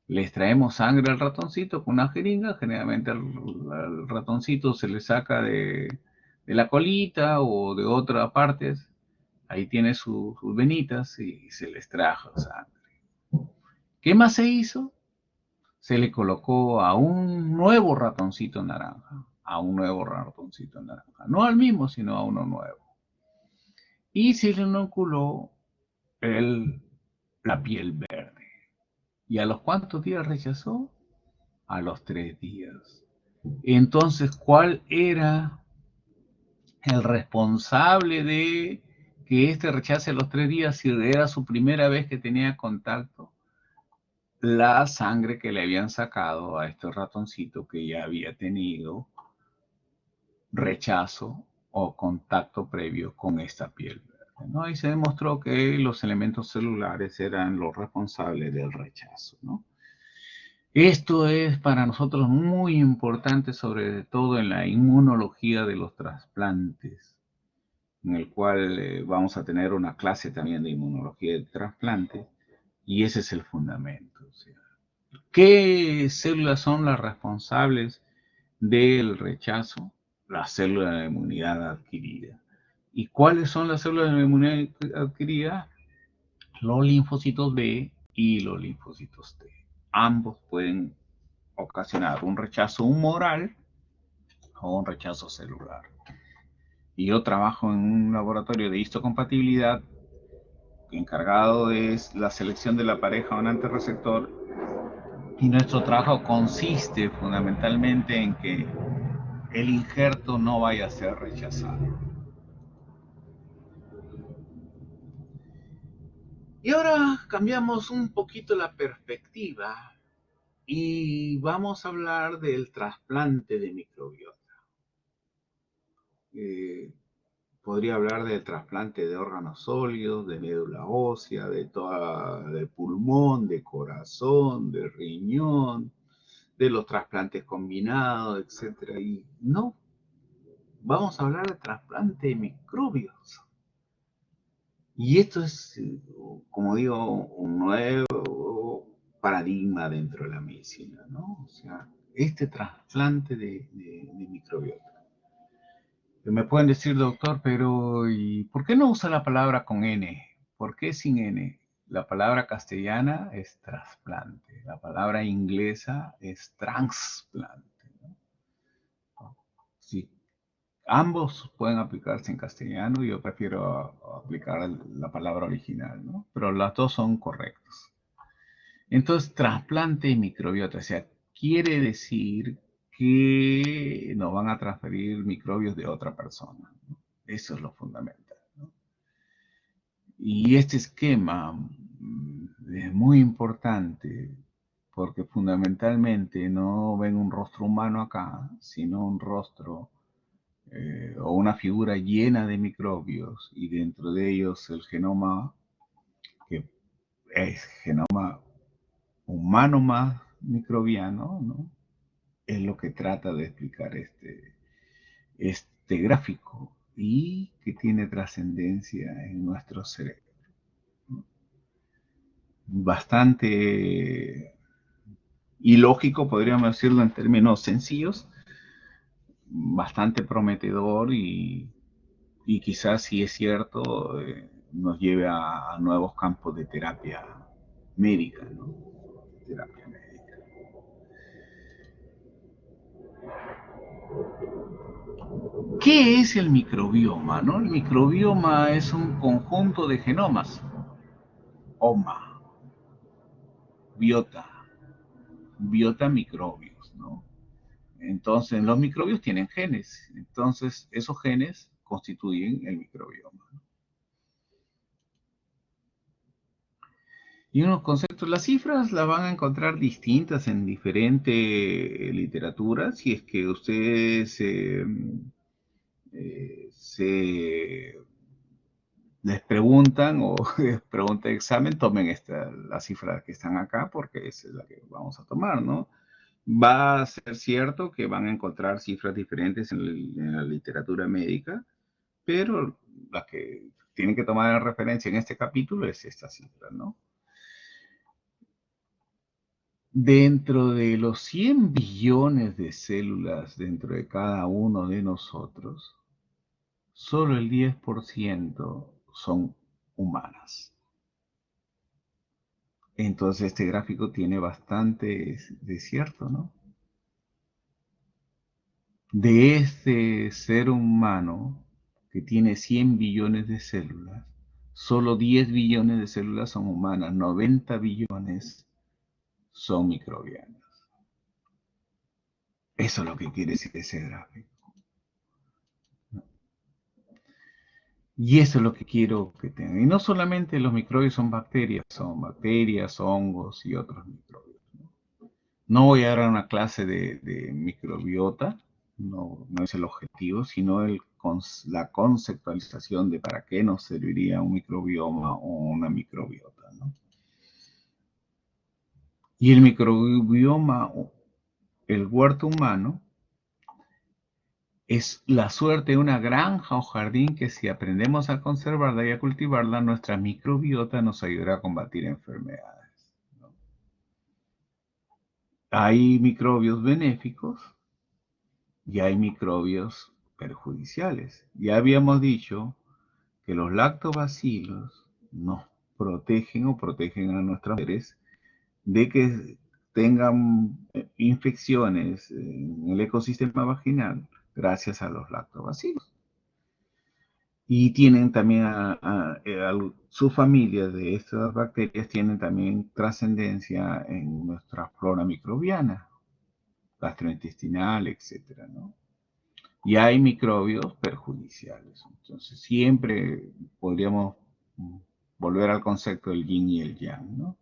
Le extraemos sangre al ratoncito con una jeringa. Generalmente al ratoncito se le saca de la colita o de otras partes. Ahí tiene sus venitas y se le extrajo sangre. ¿Qué más se hizo? Se le colocó a un nuevo ratoncito naranja, a un nuevo ratoncito naranja, no al mismo, sino a uno nuevo. Y se le inoculó la piel verde. ¿Y a los cuántos días rechazó? A los 3 días. Entonces, ¿cuál era el responsable de que este rechace a los 3 días si era su primera vez que tenía contacto? La sangre que le habían sacado a este ratoncito que ya había tenido rechazo o contacto previo con esta piel verde, ¿no? Y se demostró que los elementos celulares eran los responsables del rechazo, ¿no? Esto es para nosotros muy importante, sobre todo en la inmunología de los trasplantes, en el cual vamos a tener una clase también de inmunología de trasplantes, y ese es el fundamento. O sea, ¿qué células son las responsables del rechazo? Las células de inmunidad adquirida. ¿Y cuáles son las células de inmunidad adquirida? Los linfocitos B y los linfocitos T. Ambos pueden ocasionar un rechazo humoral o un rechazo celular. Y yo trabajo en un laboratorio de histocompatibilidad encargado de la selección de la pareja donante receptor, y nuestro trabajo consiste fundamentalmente en que el injerto no vaya a ser rechazado. Y ahora cambiamos un poquito la perspectiva y vamos a hablar del trasplante de microbiota. Podría hablar del trasplante de órganos sólidos, de médula ósea, de pulmón, de corazón, de riñón, de los trasplantes combinados, etc. Y no, vamos a hablar de trasplante de microbios. Y esto es, como digo, un nuevo paradigma dentro de la medicina, ¿no? O sea, este trasplante de microbiota. Me pueden decir, doctor, pero ¿y por qué no usa la palabra con N? ¿Por qué sin N? La palabra castellana es trasplante, la palabra inglesa es transplante, ¿no? Sí, ambos pueden aplicarse en castellano, yo prefiero aplicar la palabra original, ¿no? Pero las dos son correctas. Entonces, trasplante de microbiota, o sea, quiere decir que nos van a transferir microbios de otra persona, ¿no? Eso es lo fundamental, ¿no? Y este esquema es muy importante porque fundamentalmente no ven un rostro humano acá, sino un rostro o una figura llena de microbios y dentro de ellos el genoma, que es genoma humano más microbiano, ¿no? Es lo que trata de explicar este gráfico y que tiene trascendencia en nuestro cerebro. Bastante ilógico, podríamos decirlo en términos sencillos, bastante prometedor y quizás si es cierto nos lleve a nuevos campos de terapia médica, ¿no? Terapia médica. ¿Qué es el microbioma, no? El microbioma es un conjunto de genomas. Oma, biota, biota microbios, ¿no? Entonces, los microbios tienen genes. Entonces, esos genes constituyen el microbioma. Y unos conceptos, las cifras las van a encontrar distintas en diferentes literaturas. Si es que ustedes les preguntan o les pregunta el examen, tomen las cifras que están acá porque esa es la que vamos a tomar, ¿no? Va a ser cierto que van a encontrar cifras diferentes en la literatura médica, pero la que tienen que tomar en referencia en este capítulo es esta cifra, ¿no? Dentro de los 100 billones de células dentro de cada uno de nosotros, solo el 10% son humanas. Entonces este gráfico tiene bastante de cierto, ¿no? De este ser humano que tiene 100 billones de células, solo 10 billones de células son humanas, 90 billones son microbianas. Eso es lo que quiere decir ese gráfico. Y eso es lo que quiero que tengan. Y no solamente los microbios son bacterias, hongos y otros microbios. No voy a dar una clase de microbiota, no es el objetivo, sino la conceptualización de para qué nos serviría un microbioma o una microbiota, ¿no? Y el microbioma, el huerto humano, es la suerte de una granja o jardín que si aprendemos a conservarla y a cultivarla, nuestra microbiota nos ayudará a combatir enfermedades, ¿no? Hay microbios benéficos y hay microbios perjudiciales. Ya habíamos dicho que los lactobacilos nos protegen o protegen a nuestras mujeres de que tengan infecciones en el ecosistema vaginal gracias a los lactobacilos. Y tienen también su familia de estas bacterias tienen también trascendencia en nuestra flora microbiana, gastrointestinal, etcétera, ¿no? Y hay microbios perjudiciales. Entonces, siempre podríamos volver al concepto del yin y el yang, ¿no?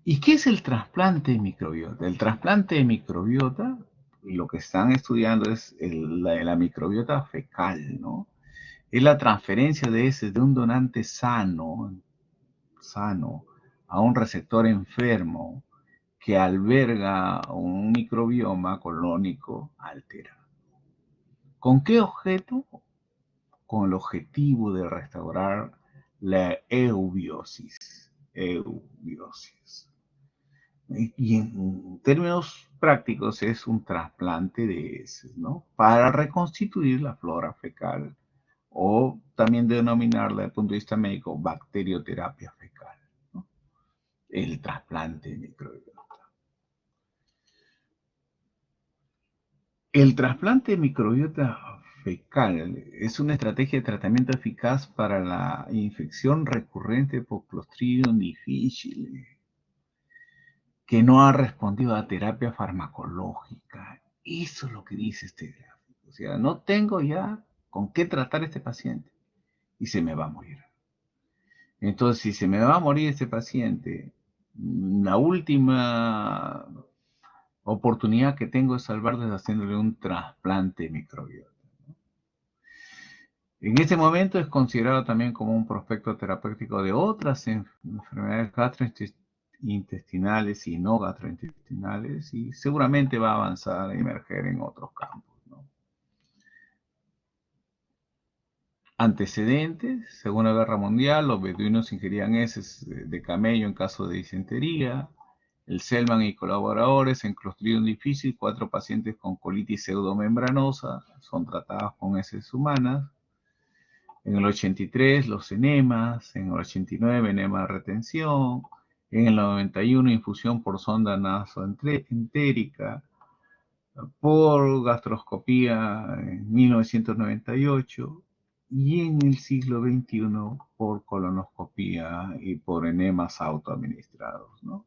¿Y qué es el trasplante de microbiota? El trasplante de microbiota, lo que están estudiando es la microbiota fecal, ¿no? Es la transferencia de ese de un donante sano a un receptor enfermo que alberga un microbioma colónico alterado. ¿Con qué objeto? Con el objetivo de restaurar la eubiosis. Eubiosis. Y en términos prácticos es un trasplante de heces, ¿no? Para reconstituir la flora fecal, o también denominarla desde el punto de vista médico bacterioterapia fecal, ¿no? El trasplante de microbiota. El trasplante de microbiota fecal es una estrategia de tratamiento eficaz para la infección recurrente por Clostridium difficile, que no ha respondido a terapia farmacológica. Eso es lo que dice este gráfico. O sea, no tengo ya con qué tratar a este paciente y se me va a morir. Entonces, si se me va a morir este paciente, la última oportunidad que tengo es salvarles haciéndole un trasplante microbiota. En este momento es considerado también como un prospecto terapéutico de otras enfermedades gastrointestinales y no gastrointestinales, y seguramente va a avanzar a emerger en otros campos, ¿no? Antecedentes: Segunda Guerra Mundial, los beduinos ingerían heces de camello en caso de disentería. El Selman y colaboradores en Clostridium difficile, 4 pacientes con colitis pseudomembranosa son tratados con heces humanas. En el 83 los enemas, en el 89 enema de retención, en el 91 infusión por sonda nasoentérica, por gastroscopía en 1998, y en el siglo XXI por colonoscopía y por enemas autoadministrados, ¿no?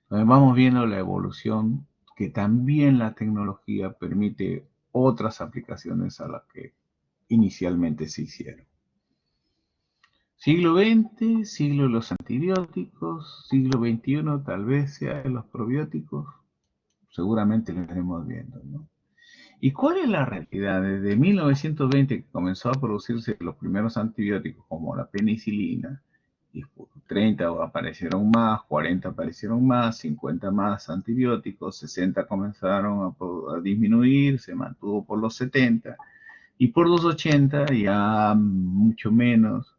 Entonces vamos viendo la evolución, que también la tecnología permite otras aplicaciones a las que inicialmente se hicieron. Siglo XX, siglo de los antibióticos; siglo XXI tal vez sea de los probióticos, seguramente lo iremos viendo, ¿no? ¿Y cuál es la realidad? Desde 1920, que comenzó a producirse los primeros antibióticos, como la penicilina, y 30 aparecieron más, 40 aparecieron más, 50 más antibióticos, 60 comenzaron a disminuir, se mantuvo por los 70, y por los 80 ya mucho menos,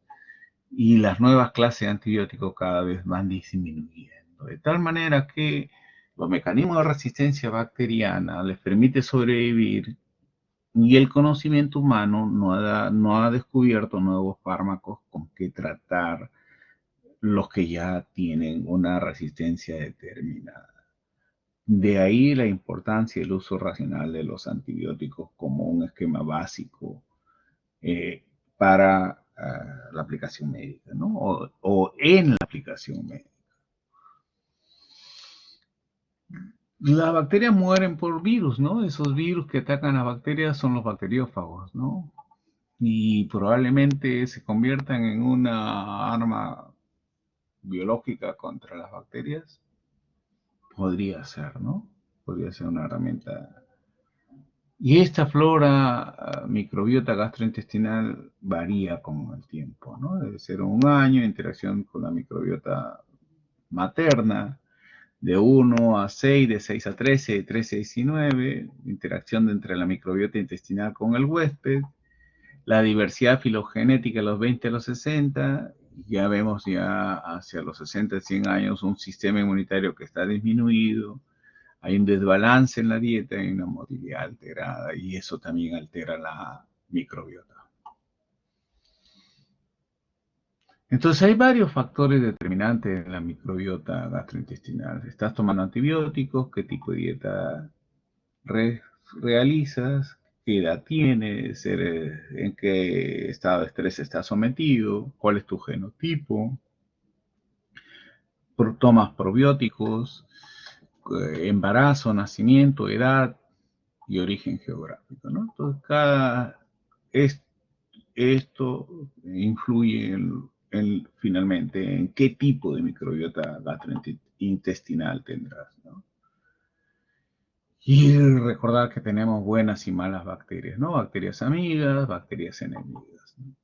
y las nuevas clases de antibióticos cada vez van disminuyendo, de tal manera que los mecanismos de resistencia bacteriana les permite sobrevivir, y el conocimiento humano no ha descubierto nuevos fármacos con que tratar los que ya tienen una resistencia determinada. De ahí la importancia del uso racional de los antibióticos como un esquema básico para la aplicación médica, ¿no? O en la aplicación médica. Las bacterias mueren por virus, ¿no? Esos virus que atacan a bacterias son los bacteriófagos, ¿no? Y probablemente se conviertan en una arma biológica contra las bacterias. Podría ser, ¿no? Podría ser una herramienta. Y esta flora microbiota gastrointestinal varía con el tiempo, ¿no? Debe ser un año, interacción con la microbiota materna, de 1 a 6, de 6 a 13, de 13 a 19, interacción entre la microbiota intestinal con el huésped, la diversidad filogenética de los 20 a los 60, ya vemos ya hacia los 60, 100 años un sistema inmunitario que está disminuido, hay un desbalance en la dieta, hay una motilidad alterada, y eso también altera la microbiota. Entonces hay varios factores determinantes en la microbiota gastrointestinal. Estás tomando antibióticos, qué tipo de dieta realizas, qué edad tienes, en qué estado de estrés estás sometido, cuál es tu genotipo, tomas probióticos, embarazo, nacimiento, edad y origen geográfico, ¿no? Entonces, esto influye finalmente en qué tipo de microbiota gastrointestinal tendrás, ¿no? Y recordar que tenemos buenas y malas bacterias, ¿no? Bacterias amigas, bacterias enemigas, ¿no?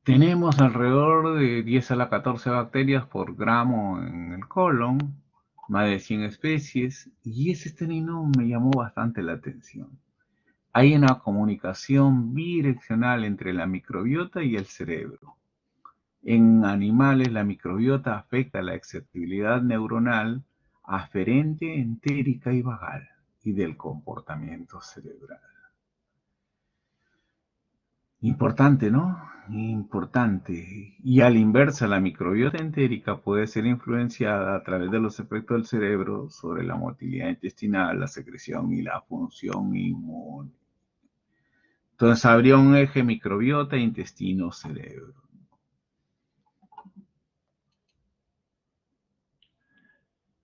Tenemos alrededor de 10 a la 14 bacterias por gramo en el colon, más de 100 especies, y ese término me llamó bastante la atención. Hay una comunicación bidireccional entre la microbiota y el cerebro. En animales, la microbiota afecta la excitabilidad neuronal aferente, entérica y vagal, y del comportamiento cerebral. Importante, ¿no? Importante. Y a la inversa, la microbiota entérica puede ser influenciada a través de los efectos del cerebro sobre la motilidad intestinal, la secreción y la función inmune. Entonces habría un eje microbiota, intestino, cerebro.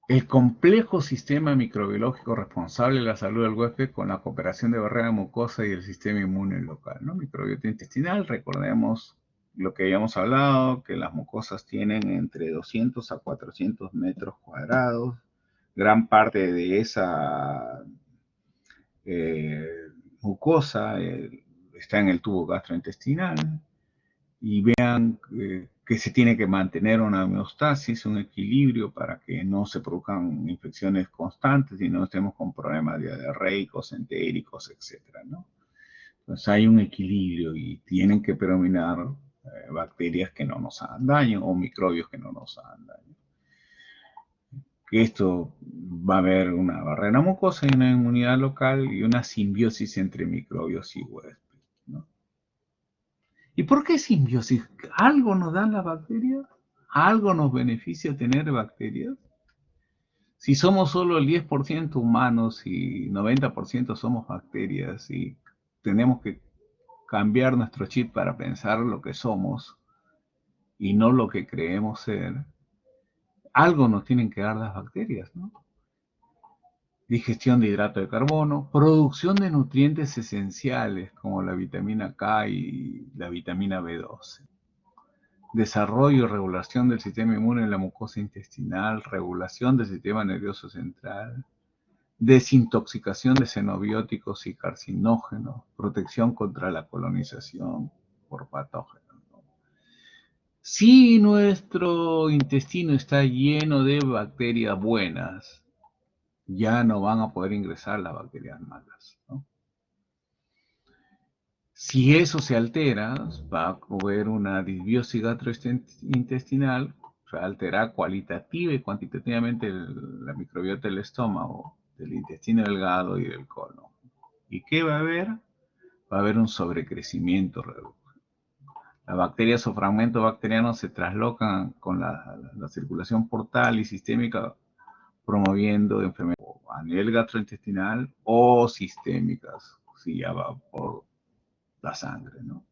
El complejo sistema microbiológico responsable de la salud del huésped con la cooperación de barrera mucosa y el sistema inmune local, ¿no? Microbiota intestinal, recordemos lo que habíamos hablado, que las mucosas tienen entre 200 a 400 metros cuadrados. Gran parte de esa mucosa está en el tubo gastrointestinal. Y vean que se tiene que mantener una homeostasis, un equilibrio para que no se produzcan infecciones constantes y no estemos con problemas diarreicos, entéricos, etc., ¿no? Entonces hay un equilibrio y tienen que predominar bacterias que no nos hagan daño o microbios que no nos hagan daño. Esto va a haber una barrera mucosa y una inmunidad local y una simbiosis entre microbios y huéspedes, ¿no? ¿Y por qué simbiosis? ¿Algo nos dan las bacterias? ¿Algo nos beneficia tener bacterias? Si somos solo el 10% humanos y 90% somos bacterias y tenemos que cambiar nuestro chip para pensar lo que somos y no lo que creemos ser, algo nos tienen que dar las bacterias, ¿no? Digestión de hidrato de carbono, producción de nutrientes esenciales como la vitamina K y la vitamina B12. Desarrollo y regulación del sistema inmune en la mucosa intestinal, regulación del sistema nervioso central, desintoxicación de xenobióticos y carcinógenos, protección contra la colonización por patógenos. Si nuestro intestino está lleno de bacterias buenas, ya no van a poder ingresar las bacterias malas, ¿no? Si eso se altera, va a haber una disbiosis gastrointestinal, va a alterar cualitativa y cuantitativamente la microbiota del estómago, del intestino delgado y del colon. ¿Y qué va a haber? Va a haber un sobrecrecimiento. Las bacterias o fragmentos bacterianos se traslocan con la circulación portal y sistémica, promoviendo enfermedades a nivel gastrointestinal o sistémicas, si ya va por la sangre, ¿no?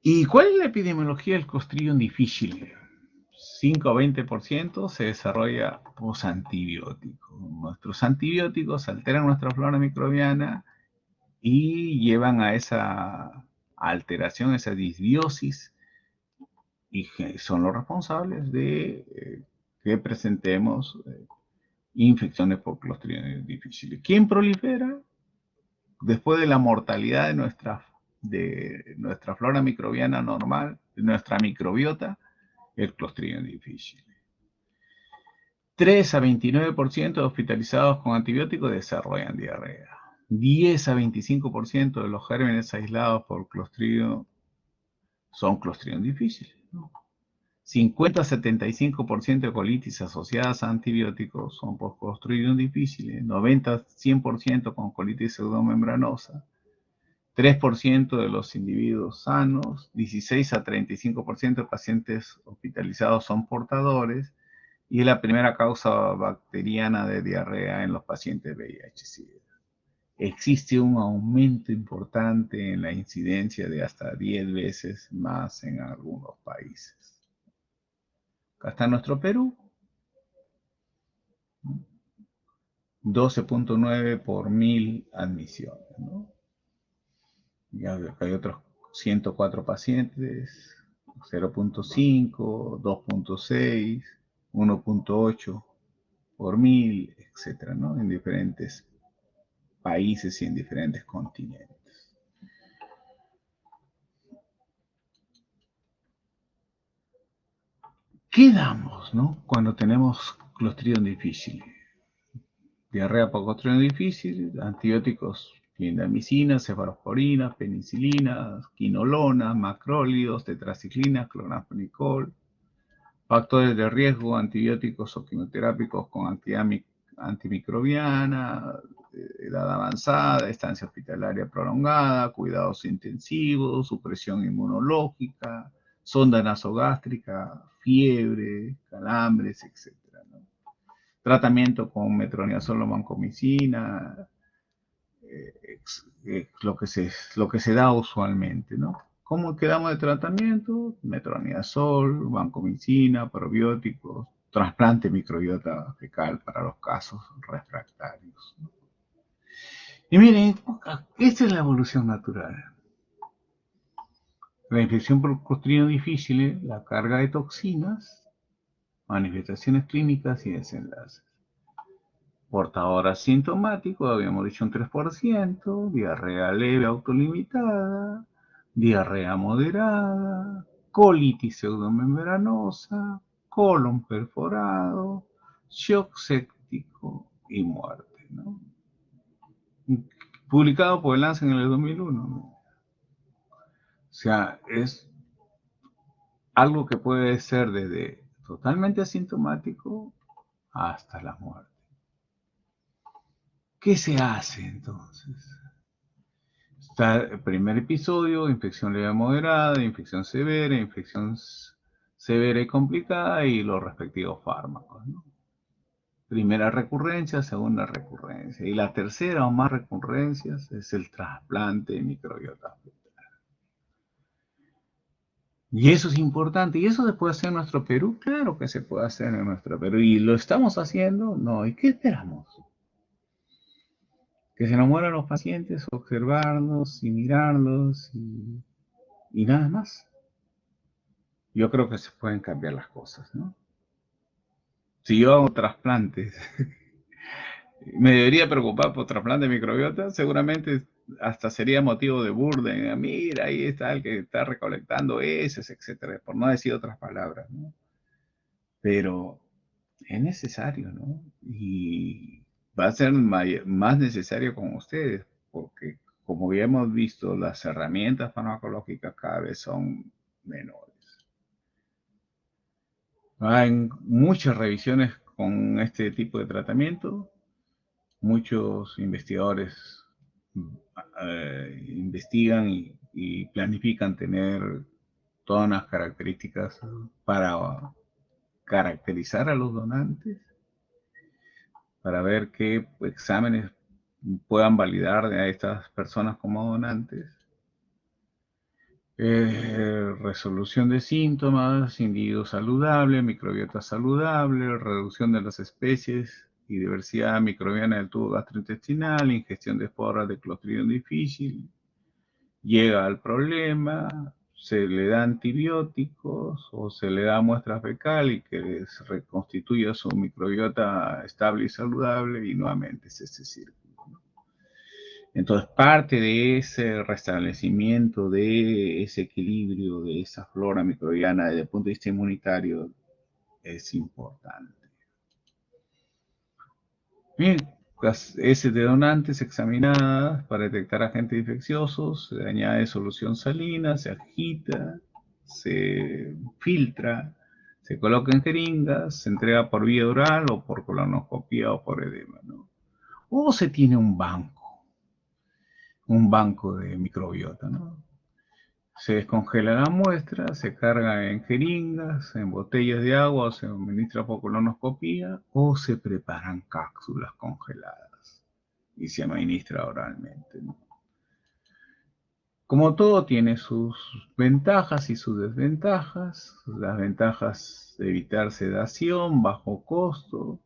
¿Y cuál es la epidemiología del Clostridium difficile? 5 a 20% se desarrolla posantibiótico. Nuestros antibióticos alteran nuestra flora microbiana y llevan a esa alteración, esa disbiosis, y son los responsables de que presentemos infecciones por Clostridium difficile. ¿Quién prolifera? Después de la mortalidad de nuestra flora microbiana normal, de nuestra microbiota, el Clostridium difficile. 3 a 29% de hospitalizados con antibióticos desarrollan diarrea. 10 a 25% de los gérmenes aislados por Clostridium son Clostridium difficile, ¿no? 50 a 75% de colitis asociadas a antibióticos son por Clostridium difficile. 90 a 100% con colitis pseudomembranosa. 3% de los individuos sanos, 16 a 35% de pacientes hospitalizados son portadores y es la primera causa bacteriana de diarrea en los pacientes VIH-Sida. Existe un aumento importante en la incidencia de hasta 10 veces más en algunos países. Acá está nuestro Perú. 12.9 por 1000 admisiones, ¿no? Y acá hay otros 104 pacientes, 0.5, 2.6, 1.8 por 1000, etcétera, ¿no? En diferentes países y en diferentes continentes. ¿Qué damos, no? Cuando tenemos Clostridium difficile. Diarrea por Clostridium difficile, antibióticos clindamicina, cefalosporina, penicilina, quinolona, macrólidos, tetraciclina, cloramphenicol, factores de riesgo, antibióticos o quimioterápicos con actividad antimicrobiana, edad avanzada, estancia hospitalaria prolongada, cuidados intensivos, supresión inmunológica, sonda nasogástrica, fiebre, calambres, etc., ¿no? Tratamiento con metronidazol o vancomicina, lo que se da usualmente, ¿no? ¿Cómo quedamos de tratamiento? Metronidazol, vancomicina, probióticos, trasplante microbiota fecal para los casos refractarios, ¿no? Y miren, esta es la evolución natural. La infección por Clostridium difficile, la carga de toxinas, manifestaciones clínicas y desenlaces. Portador asintomático, habíamos dicho un 3%, diarrea leve autolimitada, diarrea moderada, colitis pseudomembranosa, colon perforado, shock séptico y muerte, ¿no? Publicado por el Lancet en el 2001, ¿no? O sea, es algo que puede ser desde totalmente asintomático hasta la muerte. ¿Qué se hace entonces? Está el primer episodio, infección leve moderada, infección severa y complicada y los respectivos fármacos, ¿no? Primera recurrencia, segunda recurrencia. Y la tercera o más recurrencias es el trasplante de microbiota fetal. Y eso es importante. ¿Y eso se puede hacer en nuestro Perú? Claro que se puede hacer en nuestro Perú. ¿Y lo estamos haciendo? No. ¿Y qué esperamos? Que se nos mueran los pacientes, observarlos y mirarlos y nada más. Yo creo que se pueden cambiar las cosas, ¿no? Si yo hago trasplantes, me debería preocupar por trasplante de microbiota, seguramente hasta sería motivo de burla. Mira, ahí está el que está recolectando heces, etcétera, por no decir otras palabras, ¿no? Pero es necesario, ¿no? Y va a ser más necesario con ustedes, porque como ya hemos visto, las herramientas farmacológicas cada vez son menores. Hay muchas revisiones con este tipo de tratamiento. Muchos investigadores investigan y planifican tener todas unas características para caracterizar a los donantes, para ver qué exámenes puedan validar a estas personas como donantes. Resolución de síntomas, individuo saludable, microbiota saludable, reducción de las especies y diversidad microbiana del tubo gastrointestinal, ingestión de esporas de Clostridium difficile, llega al problema, se le da antibióticos o se le da muestra fecal y que se reconstituya su microbiota estable y saludable y nuevamente es ese círculo. Entonces, parte de ese restablecimiento, de ese equilibrio, de esa flora microbiana desde el punto de vista inmunitario, es importante. Bien, las heces de donantes examinadas para detectar agentes infecciosos, se añade solución salina, se agita, se filtra, se coloca en jeringas, se entrega por vía oral o por colonoscopia o por edema, ¿no? O se tiene un banco de microbiota, ¿no? Se descongela la muestra, se carga en jeringas, en botellas de agua, o se administra por colonoscopía, o se preparan cápsulas congeladas y se administra oralmente, ¿no? Como todo tiene sus ventajas y sus desventajas. Las ventajas de evitar sedación, bajo costo,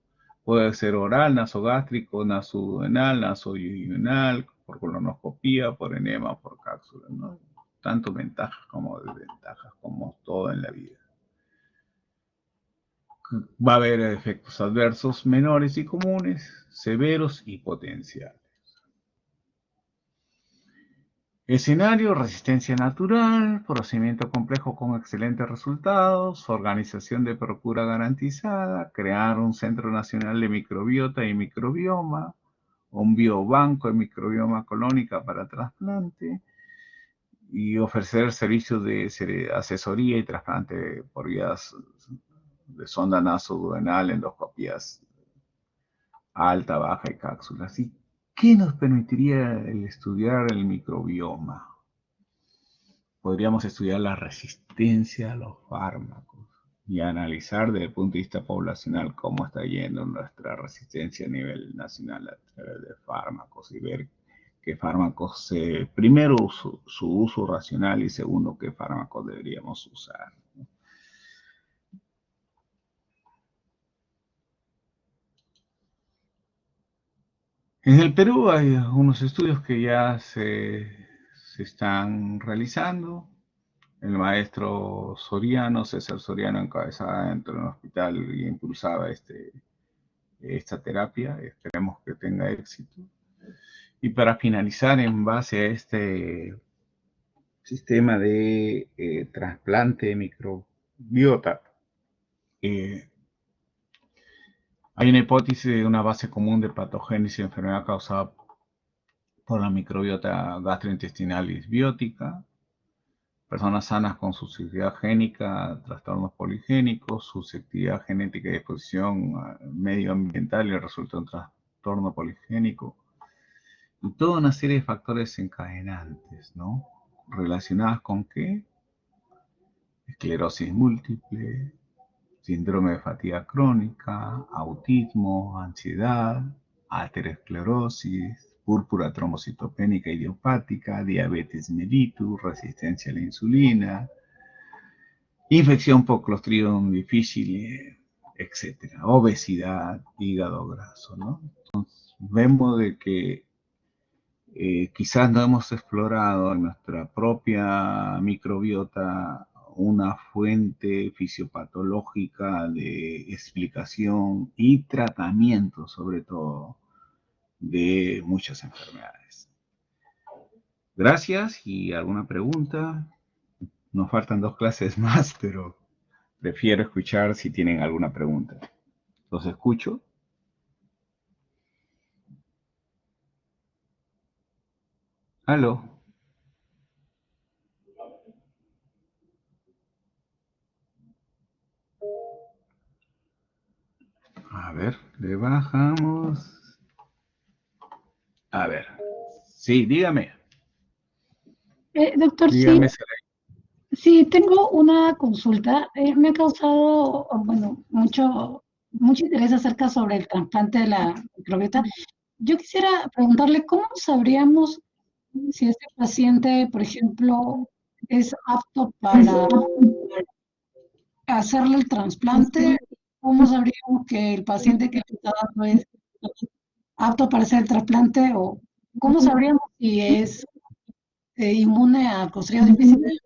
puede ser oral, nasogástrico, nasoduodenal, nasoduodenal, por colonoscopía, por enema, por cápsula, ¿no? Tanto ventajas como desventajas, como todo en la vida. Va a haber efectos adversos menores y comunes, severos y potenciales. Escenario: resistencia natural, procedimiento complejo con excelentes resultados, organización de procura garantizada, crear un Centro Nacional de Microbiota y Microbioma, un biobanco de microbioma colónica para trasplante y ofrecer servicios de asesoría y trasplante por vías de sonda nasoduodenal, endoscopías alta, baja y cápsulas. ¿Y qué nos permitiría el estudiar el microbioma? Podríamos estudiar la resistencia a los fármacos y analizar desde el punto de vista poblacional cómo está yendo nuestra resistencia a nivel nacional a través de fármacos y ver qué fármacos, primero su uso racional y segundo qué fármacos deberíamos usar. En el Perú hay unos estudios que ya se están realizando. El maestro Soriano, César Soriano, encabezaba dentro de un hospital y impulsaba esta terapia. Esperemos que tenga éxito. Y para finalizar, en base a este sistema de trasplante de microbiota, eh, hay una hipótesis de una base común de patogénesis de enfermedad causada por la microbiota gastrointestinal disbiótica, personas sanas con susceptibilidad génica, trastornos poligénicos, susceptibilidad genética y exposición medioambiental y resulta un trastorno poligénico. Y toda una serie de factores desencadenantes, ¿no? ¿Relacionadas con qué? Esclerosis múltiple, síndrome de fatiga crónica, autismo, ansiedad, aterosclerosis, púrpura trombocitopénica idiopática, diabetes mellitus, resistencia a la insulina, infección por Clostridium difficile, etcétera, obesidad, hígado graso, ¿no? Entonces, vemos de que quizás no hemos explorado en nuestra propia microbiota una fuente fisiopatológica de explicación y tratamiento, sobre todo, de muchas enfermedades. Gracias y alguna pregunta. Nos faltan 2 clases más, pero prefiero escuchar si tienen alguna pregunta. Los escucho. Aló. A ver, le bajamos. A ver. Sí, dígame. Doctor, Dígame, sí, tengo una consulta. Me ha causado, bueno, mucho interés acerca sobre el trasplante de la microbiota. Yo quisiera preguntarle, ¿cómo sabríamos si este paciente, por ejemplo, es apto para hacerle el trasplante? ¿Cómo sabríamos que el paciente que le está dando es apto para hacer el trasplante? ¿O cómo sabríamos si es inmune a Clostridium difficile?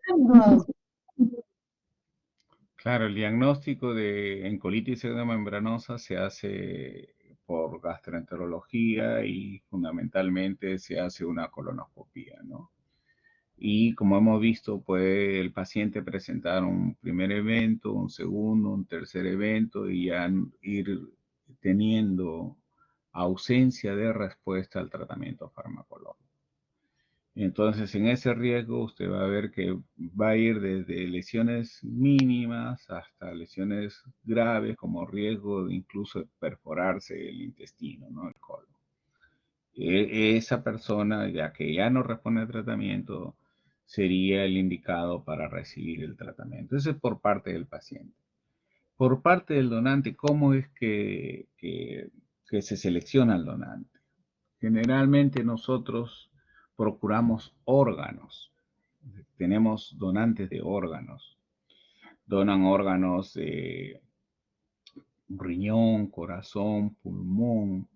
Claro, el diagnóstico de encolitis pseudomembranosa se hace por gastroenterología y fundamentalmente se hace una colonoscopía, ¿no? Y como hemos visto, puede el paciente presentar un primer evento, un segundo, un tercer evento y ya ir teniendo ausencia de respuesta al tratamiento farmacológico. Entonces, en ese riesgo usted va a ver que va a ir desde lesiones mínimas hasta lesiones graves, como riesgo de incluso perforarse el intestino, ¿no? El colon. Esa persona, ya que ya no responde al tratamiento, sería el indicado para recibir el tratamiento. Eso es por parte del paciente. Por parte del donante, ¿cómo es que se selecciona el donante? Generalmente nosotros procuramos órganos. Tenemos donantes de órganos. Donan órganos de riñón, corazón, pulmón,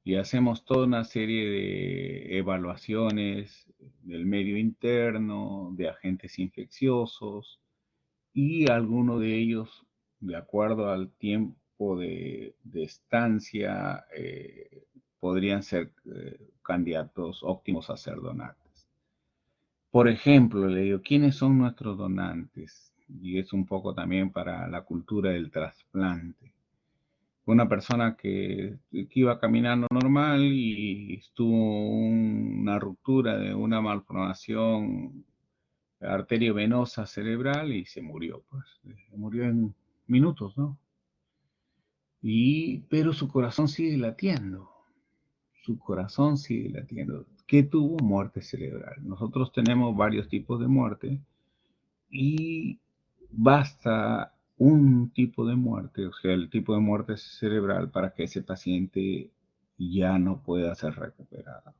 y hacemos toda una serie de evaluaciones del medio interno, de agentes infecciosos, y algunos de ellos, de acuerdo al tiempo de estancia, podrían ser candidatos óptimos a ser donantes. Por ejemplo, le digo, ¿quiénes son nuestros donantes? Y es un poco también para la cultura del trasplante. una persona que iba caminando normal y tuvo una ruptura de una malformación arteriovenosa cerebral y se murió, pues. Murió en minutos, ¿no? Pero su corazón sigue latiendo. Su corazón sigue latiendo. ¿Qué tuvo? Muerte cerebral. Nosotros tenemos varios tipos de muerte y basta un tipo de muerte, o sea, el tipo de muerte cerebral para que ese paciente ya no pueda ser recuperado.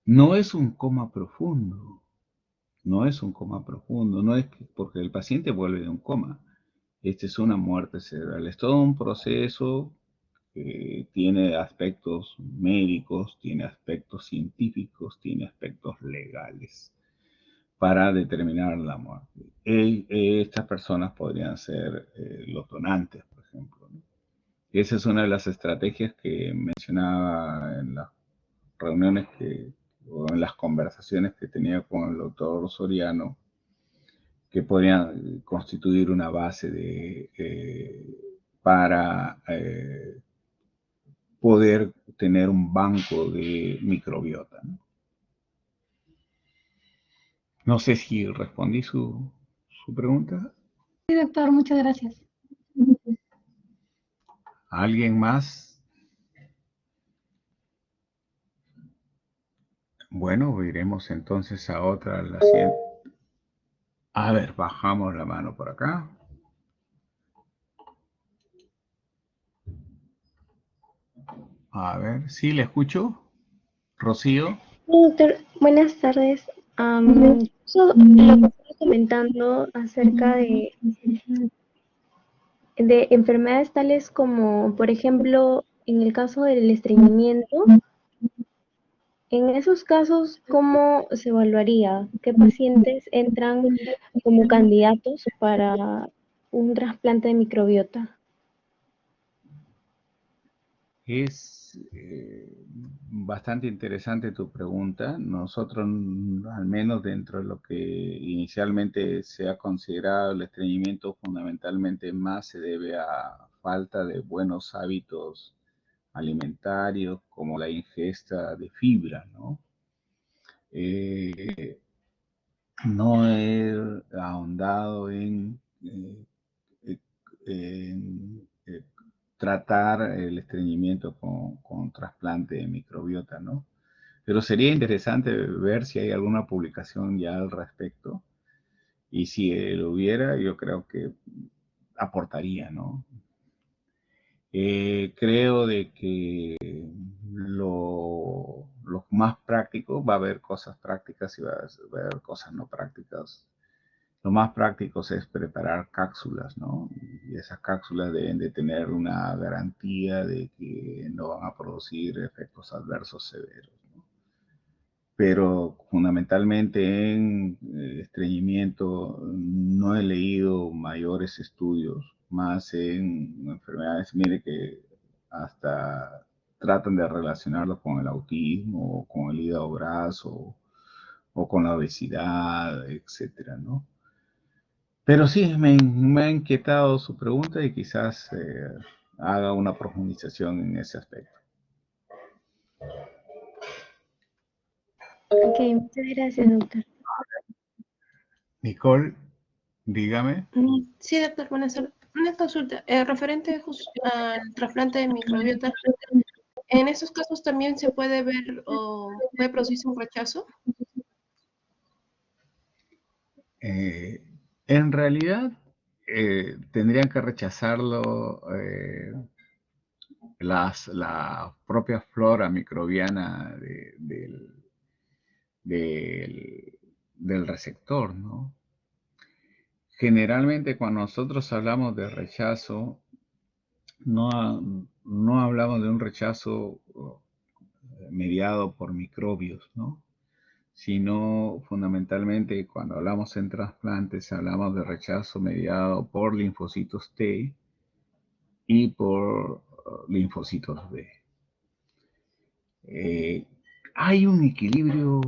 No es un coma profundo, no es un coma profundo, no es porque el paciente vuelve de un coma. Esta es una muerte cerebral, es todo un proceso que tiene aspectos médicos, tiene aspectos científicos, tiene aspectos legales para determinar la muerte. Estas personas podrían ser los donantes, por ejemplo, ¿no? Esa es una de las estrategias que mencionaba en las reuniones o en las conversaciones que tenía con el doctor Soriano, que podrían constituir una base para poder tener un banco de microbiota, ¿no? No sé si respondí su pregunta. Sí, doctor, muchas gracias. ¿Alguien más? Bueno, iremos entonces a otra, la siguiente. A ver, bajamos la mano por acá. A ver, ¿sí le escucho? Rocío. Doctor, buenas tardes. Lo que estaba comentando acerca de enfermedades tales como, por ejemplo, en el caso del estreñimiento, en esos casos, ¿cómo se evaluaría? ¿Qué pacientes entran como candidatos para un trasplante de microbiota? Es bastante interesante tu pregunta. Nosotros, al menos dentro de lo que inicialmente se ha considerado el estreñimiento, fundamentalmente más se debe a falta de buenos hábitos alimentarios, como la ingesta de fibra, ¿no? Eh, no he ahondado en tratar el estreñimiento con trasplante de microbiota, ¿no? Pero sería interesante ver si hay alguna publicación ya al respecto. Y si lo hubiera, yo creo que aportaría, ¿no? Creo de que lo más práctico, va a haber cosas prácticas y va a haber cosas no prácticas. Lo más práctico es preparar cápsulas, ¿no? Y esas cápsulas deben de tener una garantía de que no van a producir efectos adversos severos, ¿no? Pero fundamentalmente en estreñimiento no he leído mayores estudios, más en enfermedades, mire que hasta tratan de relacionarlo con el autismo, o con el hígado graso, o con la obesidad, etcétera, ¿no? Pero sí, me ha inquietado su pregunta y quizás haga una profundización en ese aspecto. Ok, muchas gracias, doctor. Nicole, dígame. Sí, doctor, buenas tardes. Una consulta, referente al trasplante de microbiota, ¿en esos casos también se puede ver o puede producirse un rechazo? En realidad, tendrían que rechazarlo la propia flora microbiana del receptor, ¿no? Generalmente cuando nosotros hablamos de rechazo, no hablamos de un rechazo mediado por microbios, ¿no? Sino fundamentalmente cuando hablamos en trasplantes hablamos de rechazo mediado por linfocitos T y por linfocitos B. Hay un equilibrio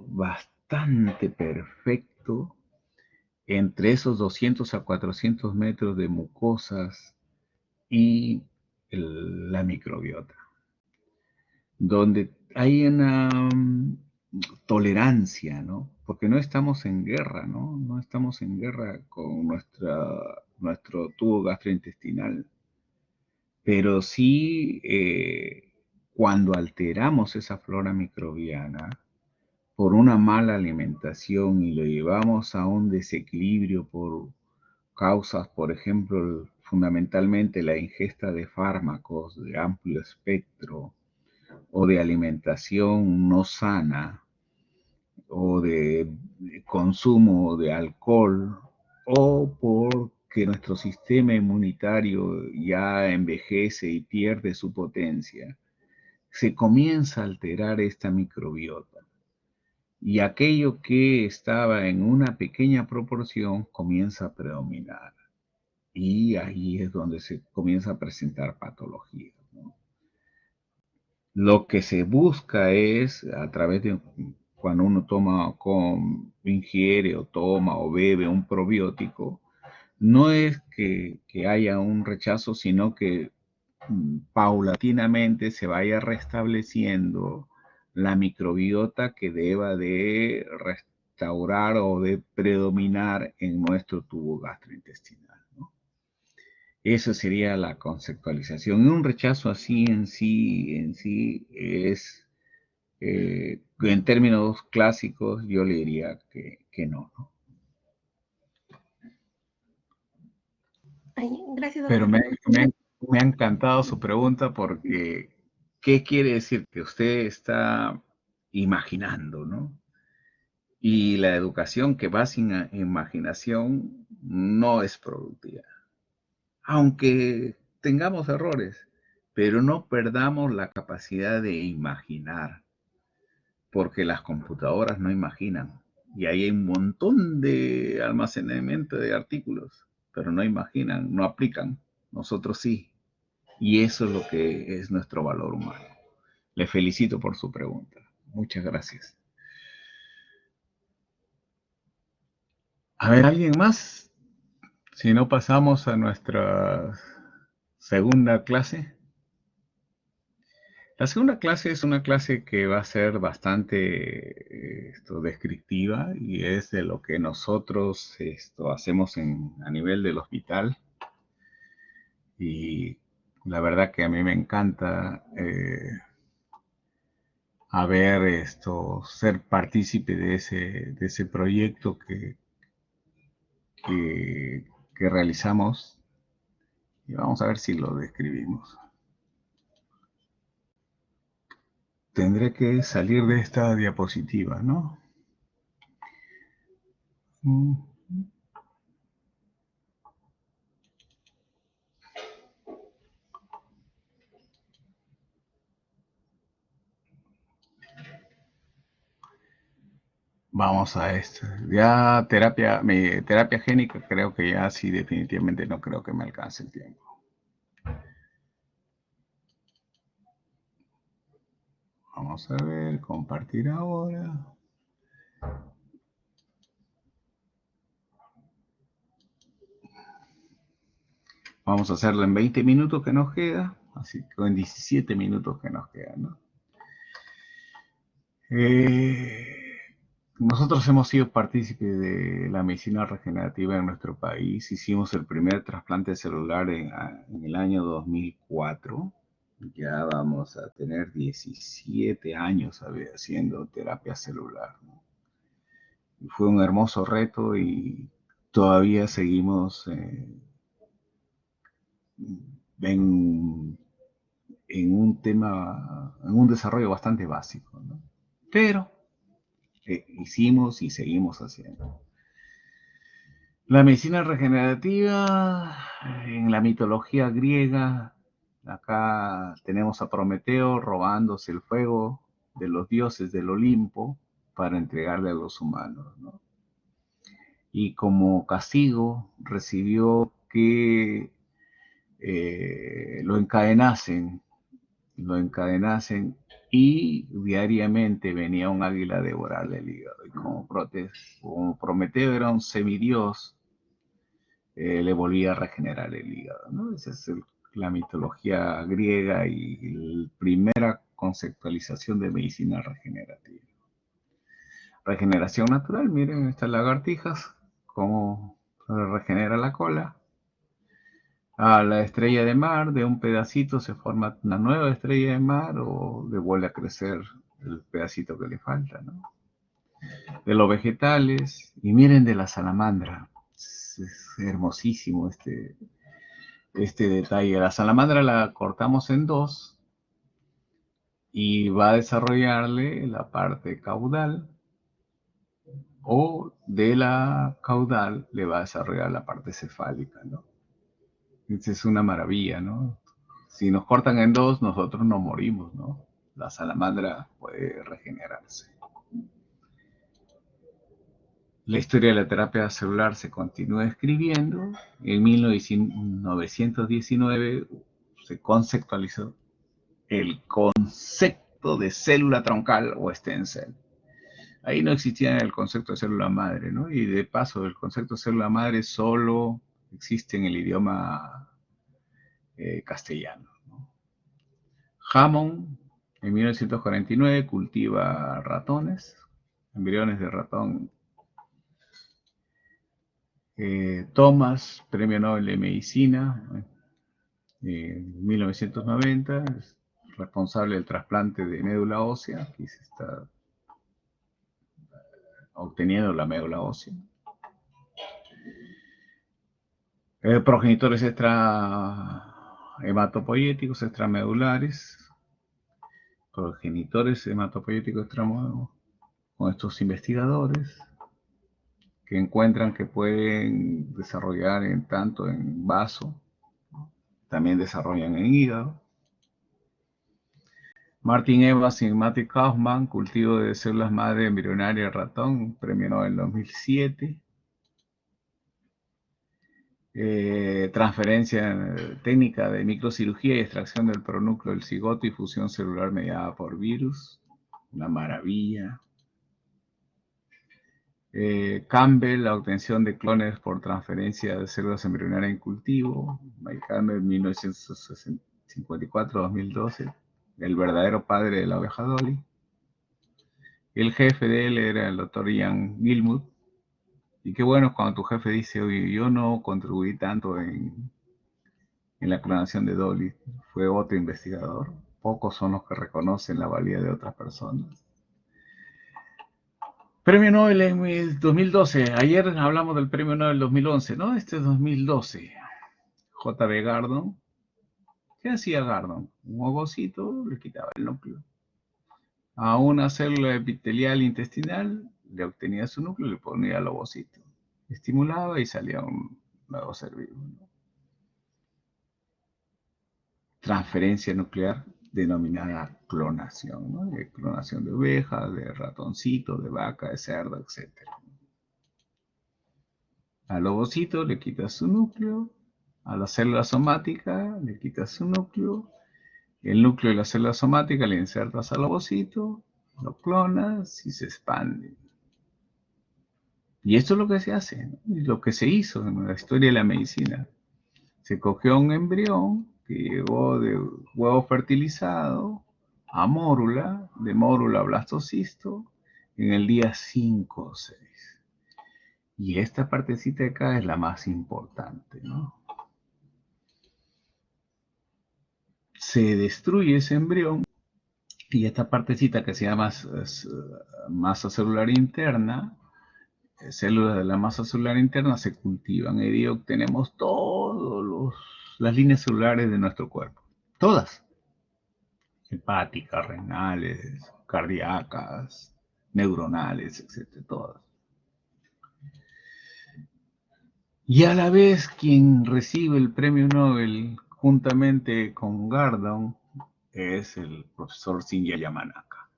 bastante perfecto entre esos 200 a 400 metros de mucosas y la microbiota, donde hay una tolerancia, ¿no? Porque no estamos en guerra, ¿no? No estamos en guerra con nuestro tubo gastrointestinal, pero sí cuando alteramos esa flora microbiana por una mala alimentación y lo llevamos a un desequilibrio por causas, por ejemplo, fundamentalmente la ingesta de fármacos de amplio espectro o de alimentación no sana o de consumo de alcohol o porque nuestro sistema inmunitario ya envejece y pierde su potencia, se comienza a alterar esta microbiota. Y aquello que estaba en una pequeña proporción comienza a predominar. Y ahí es donde se comienza a presentar patología, ¿no? Lo que se busca es, a través de, cuando uno ingiere o toma o bebe un probiótico, no es que haya un rechazo, sino que paulatinamente se vaya restableciendo la microbiota que deba de restaurar o de predominar en nuestro tubo gastrointestinal, ¿no? Eso sería la conceptualización. Y un rechazo así en sí es, en términos clásicos, yo le diría que no, ¿no? Ay, gracias, Pero doctor. me ha encantado su pregunta porque, ¿qué quiere decir? Que usted está imaginando, ¿no? Y la educación que va sin imaginación no es productiva. Aunque tengamos errores, pero no perdamos la capacidad de imaginar, porque las computadoras no imaginan. Y ahí hay un montón de almacenamiento de artículos, pero no imaginan, no aplican. Nosotros sí. Y eso es lo que es nuestro valor humano. Le felicito por su pregunta. Muchas gracias. A ver, ¿alguien más? Si no, pasamos a nuestra segunda clase. La segunda clase es una clase que va a ser bastante descriptiva y es de lo que nosotros hacemos a nivel del hospital. Y la verdad que a mí me encanta ser partícipe de ese proyecto que realizamos. Y vamos a ver si lo describimos. Tendré que salir de esta diapositiva, ¿no? Vamos a esto. Ya terapia génica creo que ya sí definitivamente no creo que me alcance el tiempo. Vamos a ver, compartir ahora. Vamos a hacerlo en 20 minutos que nos queda, así que en 17 minutos que nos quedan, ¿no? Nosotros hemos sido partícipes de la medicina regenerativa en nuestro país. Hicimos el primer trasplante celular en el año 2004. Ya vamos a tener 17 años haciendo terapia celular, ¿no? Y fue un hermoso reto y todavía seguimos en un desarrollo bastante básico, ¿no? Pero hicimos y seguimos haciendo. La medicina regenerativa, en la mitología griega, acá tenemos a Prometeo robándose el fuego de los dioses del Olimpo para entregarle a los humanos, ¿no? Y como castigo recibió que lo encadenasen y diariamente venía un águila a devorarle el hígado. Y como Prometeo era un semidios, le volvía a regenerar el hígado, ¿no? Ese es la mitología griega y la primera conceptualización de medicina regenerativa. Regeneración natural, miren estas lagartijas, cómo regenera la cola. A la estrella de mar, de un pedacito se forma una nueva estrella de mar o le vuelve a crecer el pedacito que le falta, ¿no? De los vegetales, y miren de la salamandra, es hermosísimo este detalle. La salamandra la cortamos en dos y va a desarrollarle la parte caudal, o de la caudal le va a desarrollar la parte cefálica, ¿no? Esa es una maravilla, ¿no? Si nos cortan en dos, nosotros no morimos, ¿no? La salamandra puede regenerarse. La historia de la terapia celular se continúa escribiendo. En 1919 se conceptualizó el concepto de célula troncal o stem cell. Ahí no existía el concepto de célula madre, ¿no? Y de paso, el concepto de célula madre solo existe en el idioma castellano, ¿no? Hammond, en 1949, cultiva ratones, embriones de ratón. Thomas, Premio Nobel de Medicina, en 1990, es responsable del trasplante de médula ósea, aquí se está obteniendo la médula ósea. Progenitores hematopoyéticos extramedulares, progenitores hematopoyéticos extramedulares, con estos investigadores que encuentran que pueden desarrollar tanto en vaso, también desarrollan en hígado. Martin Evans y Matthew Kaufman, cultivo de células madre embrionaria de ratón, premio Nobel 2007. Transferencia técnica de microcirugía y extracción del pronúcleo del cigoto y fusión celular mediada por virus. Una maravilla. Campbell, la obtención de clones por transferencia de células embrionarias en cultivo. Mike Campbell, 1954-2012. El verdadero padre de la oveja Dolly. El jefe de él era el doctor Ian Gilmour. Y qué bueno cuando tu jefe dice, oye, yo no contribuí tanto en la clonación de Dolly, fue otro investigador. Pocos son los que reconocen la valía de otras personas. Premio Nobel en 2012. Ayer hablamos del Premio Nobel 2011, ¿no? Este es 2012. J.B. Gardner. ¿Qué hacía Gardner? Un ovocito, le quitaba el núcleo. A una célula epitelial intestinal, le obtenía su núcleo y le ponía el ovocito. Estimulaba y salía un nuevo ser vivo, ¿no? Transferencia nuclear denominada clonación, ¿no? De clonación de oveja, de ratoncito, de vaca, de cerdo, etc. Al ovocito le quitas su núcleo, a la célula somática le quitas su núcleo, el núcleo de la célula somática le insertas al ovocito, lo clonas y se expande. Y esto es lo que se hace, ¿no? Y lo que se hizo en la historia de la medicina. Se cogió un embrión que llegó de huevo fertilizado a mórula, de mórula a blastocisto, en el día 5 o 6. Y esta partecita de acá es la más importante, ¿no? Se destruye ese embrión y esta partecita que se llama masa celular interna, células de la masa celular interna se cultivan y de obtenemos todas las líneas celulares de nuestro cuerpo. Todas. Hepáticas, renales, cardíacas, neuronales, etc. Todas. Y a la vez quien recibe el premio Nobel juntamente con Gardner es el profesor Shinya Yamanaka.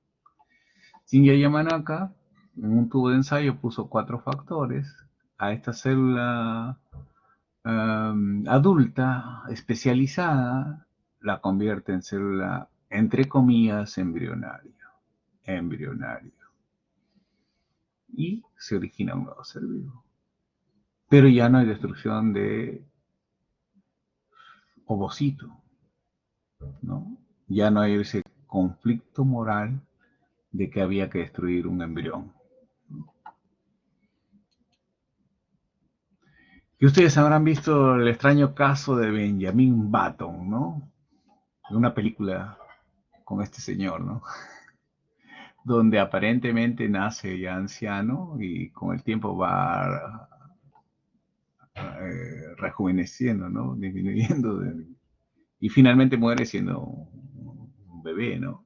Shinya Yamanaka en un tubo de ensayo puso 4 factores a esta célula adulta especializada, la convierte en célula, entre comillas, embrionaria. Y se origina un nuevo ser vivo. Pero ya no hay destrucción de ovocito, ¿no? Ya no hay ese conflicto moral de que había que destruir un embrión. Y ustedes habrán visto el extraño caso de Benjamin Button, ¿no? Una película con este señor, ¿no? Donde aparentemente nace ya anciano y con el tiempo va rejuveneciendo, ¿no? Disminuyendo y finalmente muere siendo un bebé, ¿no?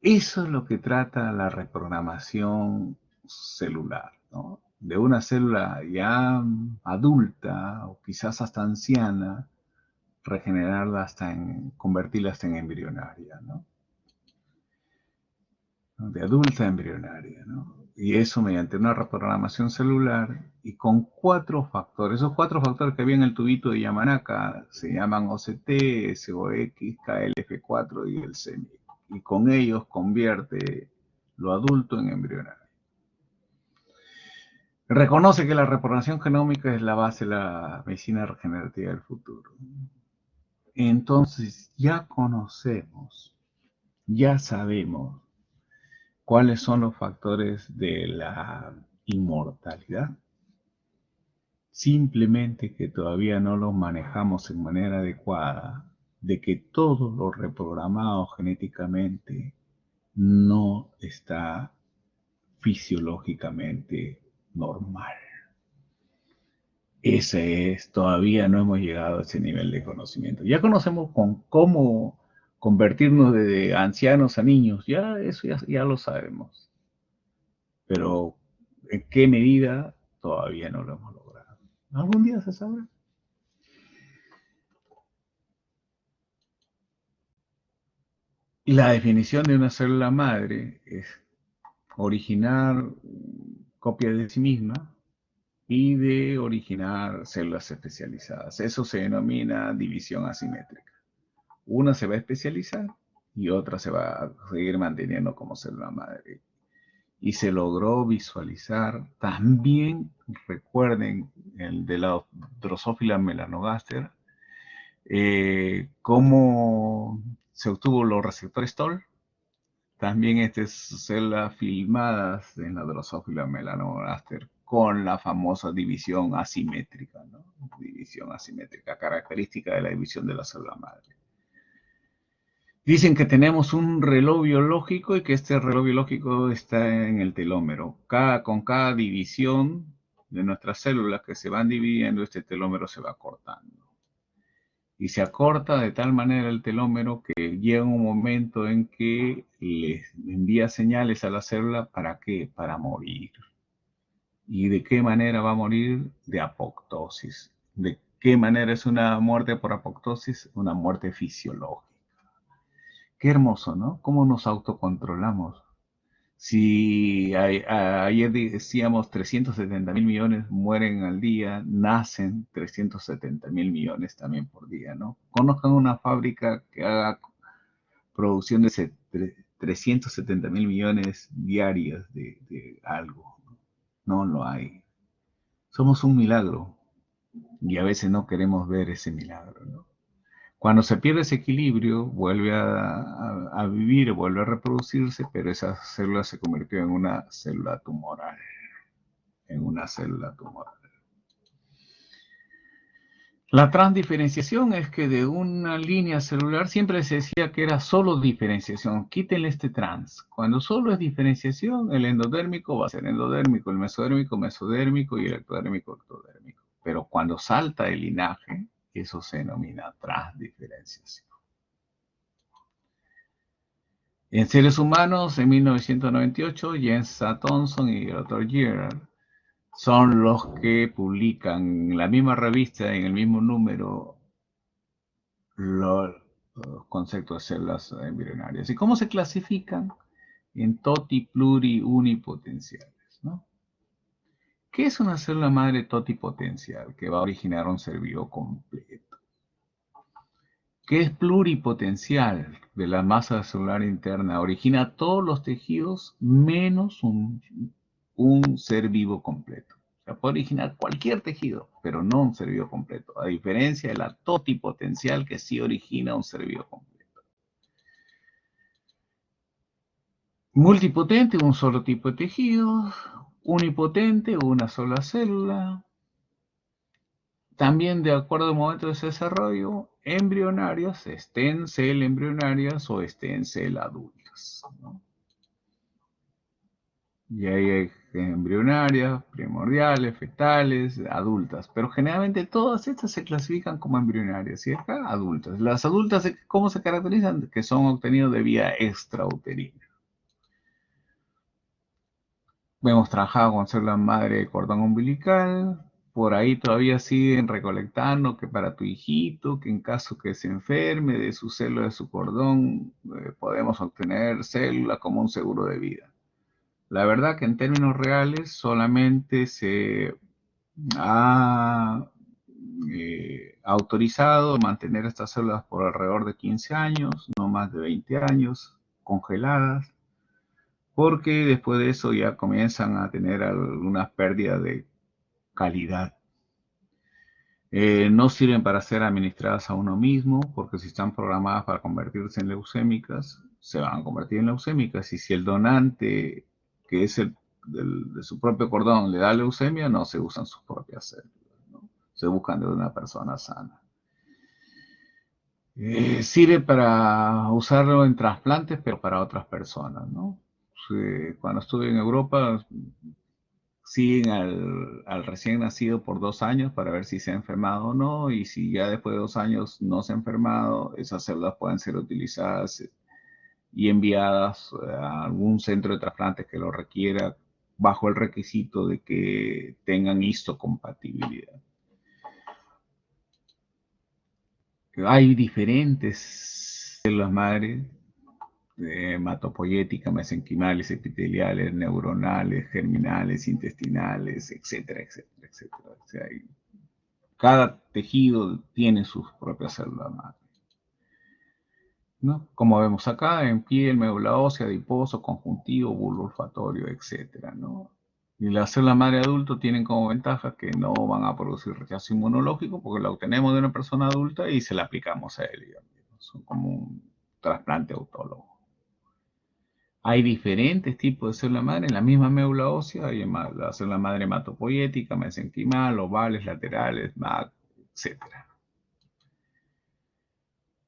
Eso es lo que trata la reprogramación celular, ¿no? De una célula ya adulta o quizás hasta anciana, regenerarla convertirla hasta en embrionaria, ¿no? De adulta a embrionaria, ¿no? Y eso mediante una reprogramación celular y con 4 factores. Esos 4 factores que había en el tubito de Yamanaka se llaman OCT, SOX, KLF4 y el CEMI. Y con ellos convierte lo adulto en embrionario. Reconoce que la reprogramación genómica es la base de la medicina regenerativa del futuro. Entonces ya conocemos, ya sabemos cuáles son los factores de la inmortalidad. Simplemente que todavía no los manejamos en manera adecuada, de que todo lo reprogramado genéticamente no está fisiológicamente normal. Todavía no hemos llegado a ese nivel de conocimiento. Ya conocemos cómo convertirnos de ancianos a niños, eso ya lo sabemos. Pero en qué medida todavía no lo hemos logrado. ¿Algún día se sabrá? La definición de una célula madre es originar copias de sí misma y de originar células especializadas. Eso se denomina división asimétrica. Una se va a especializar y otra se va a seguir manteniendo como célula madre. Y se logró visualizar también, recuerden, el de la Drosophila melanogaster, cómo se obtuvo los receptores TOL. También estas células filmadas en la Drosophila melanogaster con la famosa división asimétrica, ¿no? División asimétrica, característica de la división de la célula madre. Dicen que tenemos un reloj biológico y que este reloj biológico está en el telómero. Con cada división de nuestras células que se van dividiendo, este telómero se va cortando. Y se acorta de tal manera el telómero que llega un momento en que les envía señales a la célula, ¿para qué? Para morir. ¿Y de qué manera va a morir? De apoptosis. ¿De qué manera es una muerte por apoptosis? Una muerte fisiológica. Qué hermoso, ¿no? ¿Cómo nos autocontrolamos? Si ayer decíamos 370.000 millones mueren al día, nacen 370.000 millones también por día, ¿no? Conozcan una fábrica que haga producción de 370.000 millones diarias de algo. No lo hay. Somos un milagro y a veces no queremos ver ese milagro, ¿no? Cuando se pierde ese equilibrio, vuelve a vivir, vuelve a reproducirse, pero esa célula se convirtió en una célula tumoral. En una célula tumoral. La transdiferenciación es que de una línea celular siempre se decía que era solo diferenciación. Quítenle este trans. Cuando solo es diferenciación, el endodérmico va a ser endodérmico, el mesodérmico, mesodérmico y el ectodérmico, ectodérmico. Pero cuando salta el linaje, eso se denomina transdiferenciación. En seres humanos, en 1998, Jens A. Thompson y el Dr. Girard son los que publican en la misma revista, en el mismo número, los conceptos de células embrionarias. ¿Y cómo se clasifican? En toti, pluri, unipotenciales, ¿no? ¿Qué es una célula madre totipotencial que va a originar un ser vivo completo? ¿Qué es pluripotencial? De la masa celular interna origina todos los tejidos menos un ser vivo completo. O sea, puede originar cualquier tejido, pero no un ser vivo completo, a diferencia de la totipotencial que sí origina un ser vivo completo. Multipotente, un solo tipo de tejido. Unipotente, una sola célula. También de acuerdo al momento de ese desarrollo, embrionarias, stem cell embrionarias o stem cell adultas, ¿no? Y ahí hay embrionarias, primordiales, fetales, adultas. Pero generalmente todas estas se clasifican como embrionarias y acá adultas. Las adultas, ¿cómo se caracterizan? Que son obtenidas de vía extrauterina. Hemos trabajado con células madre de cordón umbilical. Por ahí todavía siguen recolectando que para tu hijito, que en caso que se enferme de su célula, de su cordón, podemos obtener célula como un seguro de vida. La verdad que en términos reales solamente se ha autorizado mantener estas células por alrededor de 15 años, no más de 20 años, congeladas, porque después de eso ya comienzan a tener algunas pérdidas de calidad. No sirven para ser administradas a uno mismo, porque si están programadas para convertirse en leucémicas, se van a convertir en leucémicas, y si el donante, que es el de su propio cordón, le da leucemia, no se usan sus propias células, ¿no? Se buscan de una persona sana. Sirve para usarlo en trasplantes, pero para otras personas, ¿no? Cuando estuve en Europa, siguen al recién nacido por 2 años para ver si se ha enfermado o no, y si ya después de 2 años no se ha enfermado, esas células pueden ser utilizadas y enviadas a algún centro de trasplantes que lo requiera, bajo el requisito de que tengan histocompatibilidad. Hay diferentes células madre, hematopoyéticas, mesenquimales, epiteliales, neuronales, germinales, intestinales, etcétera, etcétera, etcétera. O sea, cada tejido tiene sus propias células madre, ¿no? Como vemos acá, en piel, médula ósea, adiposo, conjuntivo, bulbo olfatorio, etcétera, ¿no? Y las células madre adulto tienen como ventaja que no van a producir rechazo inmunológico porque la obtenemos de una persona adulta y se la aplicamos a él, digamos. Son como un trasplante autólogo. Hay diferentes tipos de célula madre en la misma médula ósea. Hay la célula madre hematopoyética, mesenquimal, ovales, laterales, MAC, etc.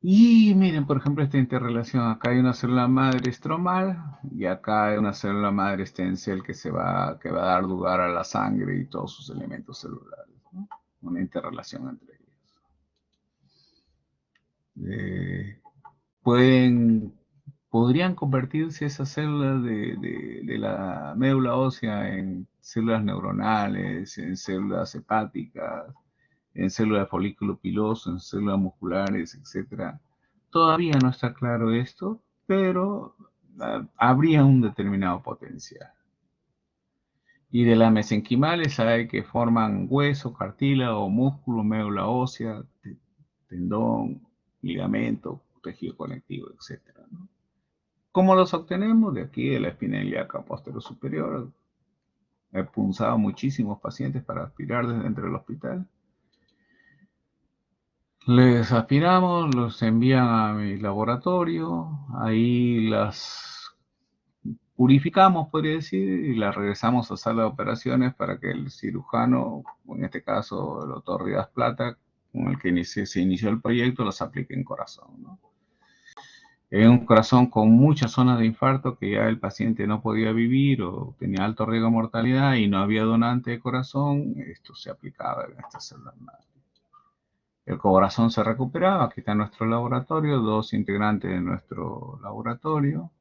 Y miren, por ejemplo, esta interrelación. Acá hay una célula madre estromal y acá hay una célula madre stem cell que va a dar lugar a la sangre y todos sus elementos celulares, ¿no? Una interrelación entre ellos. Podrían convertirse esas células de la médula ósea en células neuronales, en células hepáticas, en células de folículo piloso, en células musculares, etc. Todavía no está claro esto, pero habría un determinado potencial. Y de las mesenquimales hay que forman hueso, cartílago, músculo, médula ósea, tendón, ligamento, tejido conectivo, etc., ¿no? ¿Cómo los obtenemos? De aquí, de la espina ilíaca posterior superior. He punzado muchísimos pacientes para aspirar desde dentro del hospital. Les aspiramos, los envían a mi laboratorio, ahí las purificamos, podría decir, y las regresamos a sala de operaciones para que el cirujano, en este caso el doctor Rivas Plata, con el que se inició el proyecto, los aplique en corazón, ¿no? En un corazón con muchas zonas de infarto que ya el paciente no podía vivir o tenía alto riesgo de mortalidad y no había donante de corazón, esto se aplicaba en estas células madre. El corazón se recuperaba. Aquí está nuestro laboratorio, 2 integrantes de nuestro laboratorio.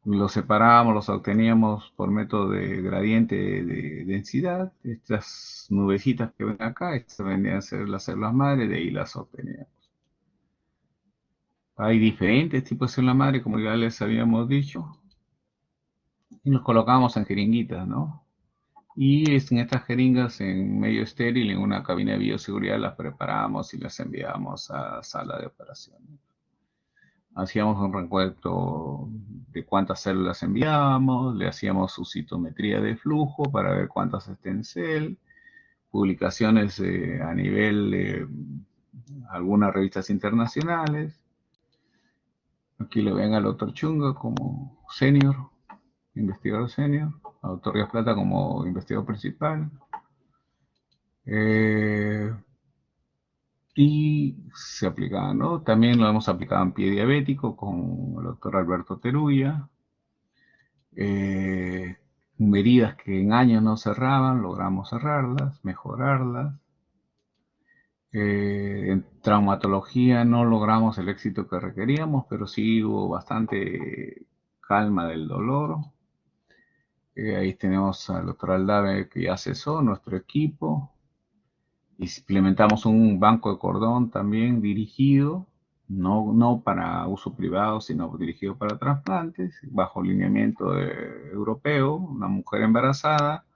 Los separábamos, los obteníamos por método de gradiente de densidad. Estas nubecitas que ven acá, estas vendrían a ser las células madre, de ahí las obteníamos. Hay diferentes tipos de célula madre, como ya les habíamos dicho, y los colocamos en jeringuitas, ¿no? Y en estas jeringas, en medio estéril, en una cabina de bioseguridad, las preparamos y las enviamos a sala de operaciones. hacíamos un recuento de cuántas células enviábamos, le hacíamos su citometría de flujo para ver cuántas stem cell, publicaciones a nivel de algunas revistas internacionales. Aquí lo ven al doctor Chunga como senior, investigador senior, al doctor Díaz Plata como investigador principal. Y se aplicaba, ¿no? También lo hemos aplicado en pie diabético con el doctor Alberto Teruya. Heridas que en años no cerraban, logramos cerrarlas, mejorarlas. En traumatología no logramos el éxito que requeríamos, pero sí hubo bastante calma del dolor. Ahí tenemos al doctor Aldave que ya cesó, nuestro equipo. Implementamos un banco de cordón también dirigido, no para uso privado, sino dirigido para trasplantes, bajo lineamiento europeo. Una mujer embarazada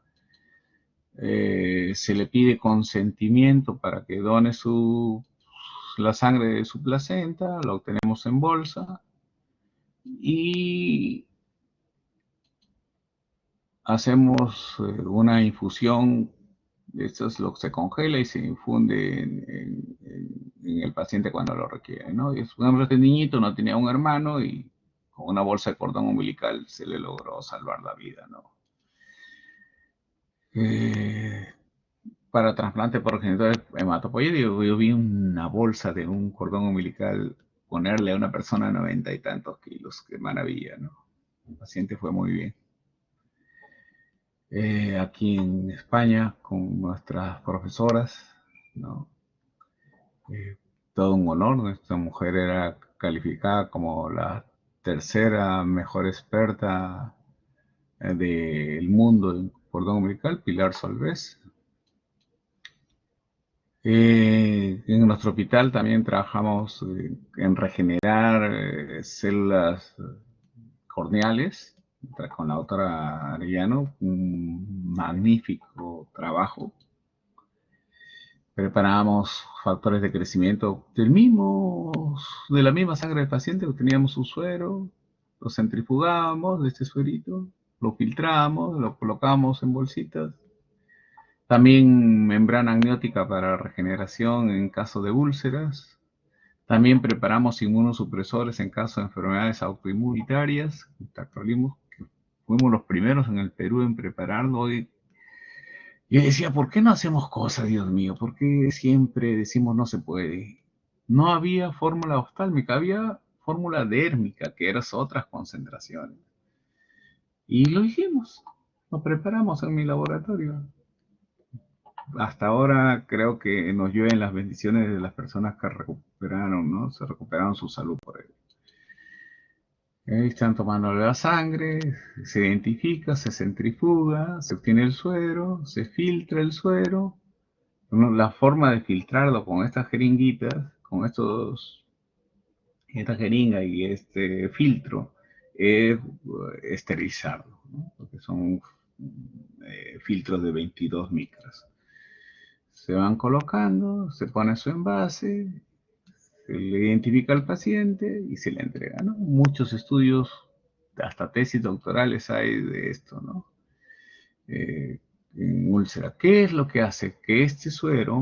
se le pide consentimiento para que done la sangre de su placenta, la obtenemos en bolsa y hacemos una infusión. Esto es lo que se congela y se infunde en el paciente cuando lo requiere, ¿no? Y supongamos que este niñito no tenía un hermano y con una bolsa de cordón umbilical se le logró salvar la vida, ¿no? Para trasplante por progenitor hematopoyético, yo vi una bolsa de un cordón umbilical ponerle a una persona de 90 y tantos kilos. Qué maravilla, ¿no? El paciente fue muy bien. Aquí en España, con nuestras profesoras, ¿no? Todo un honor. Nuestra mujer era calificada como la tercera mejor experta del mundo en cordón umbilical, Pilar Solves. En nuestro hospital también trabajamos en regenerar células corneales con la doctora Arellano, un magnífico trabajo. Preparábamos factores de crecimiento de la misma sangre del paciente, teníamos un suero, lo centrifugábamos de este suerito, lo filtrábamos, lo colocábamos en bolsitas. También membrana amniótica para regeneración en caso de úlceras. También preparamos inmunosupresores en caso de enfermedades autoinmunitarias. Fuimos los primeros en el Perú en prepararlo. Y yo decía, ¿por qué no hacemos cosas, Dios mío? ¿Por qué siempre decimos no se puede? No había fórmula oftálmica, había fórmula dérmica, que eran otras concentraciones. Y lo hicimos, lo preparamos en mi laboratorio. Hasta ahora creo que nos llueven las bendiciones de las personas que recuperaron, ¿no? Se recuperaron su salud por ello. Están tomando la sangre, se identifica, se centrifuga, se obtiene el suero, se filtra el suero. La forma de filtrarlo con estas jeringuitas, con esta jeringa y este filtro, es esterilizarlo, ¿no? Porque son filtros de 22 micras. Se van colocando, se pone su envase, se le identifica al paciente y se le entrega, ¿no? Muchos estudios, hasta tesis doctorales hay de esto, ¿no? En úlcera. ¿Qué es lo que hace? Que este suero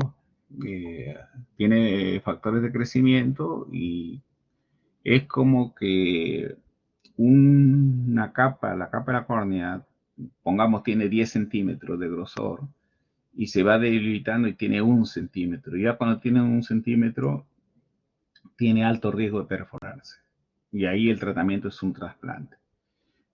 tiene factores de crecimiento y es como que la capa de la córnea, pongamos, tiene 10 centímetros de grosor y se va debilitando y tiene 1 centímetro. Ya cuando tiene 1 centímetro, tiene alto riesgo de perforarse. Y ahí el tratamiento es un trasplante.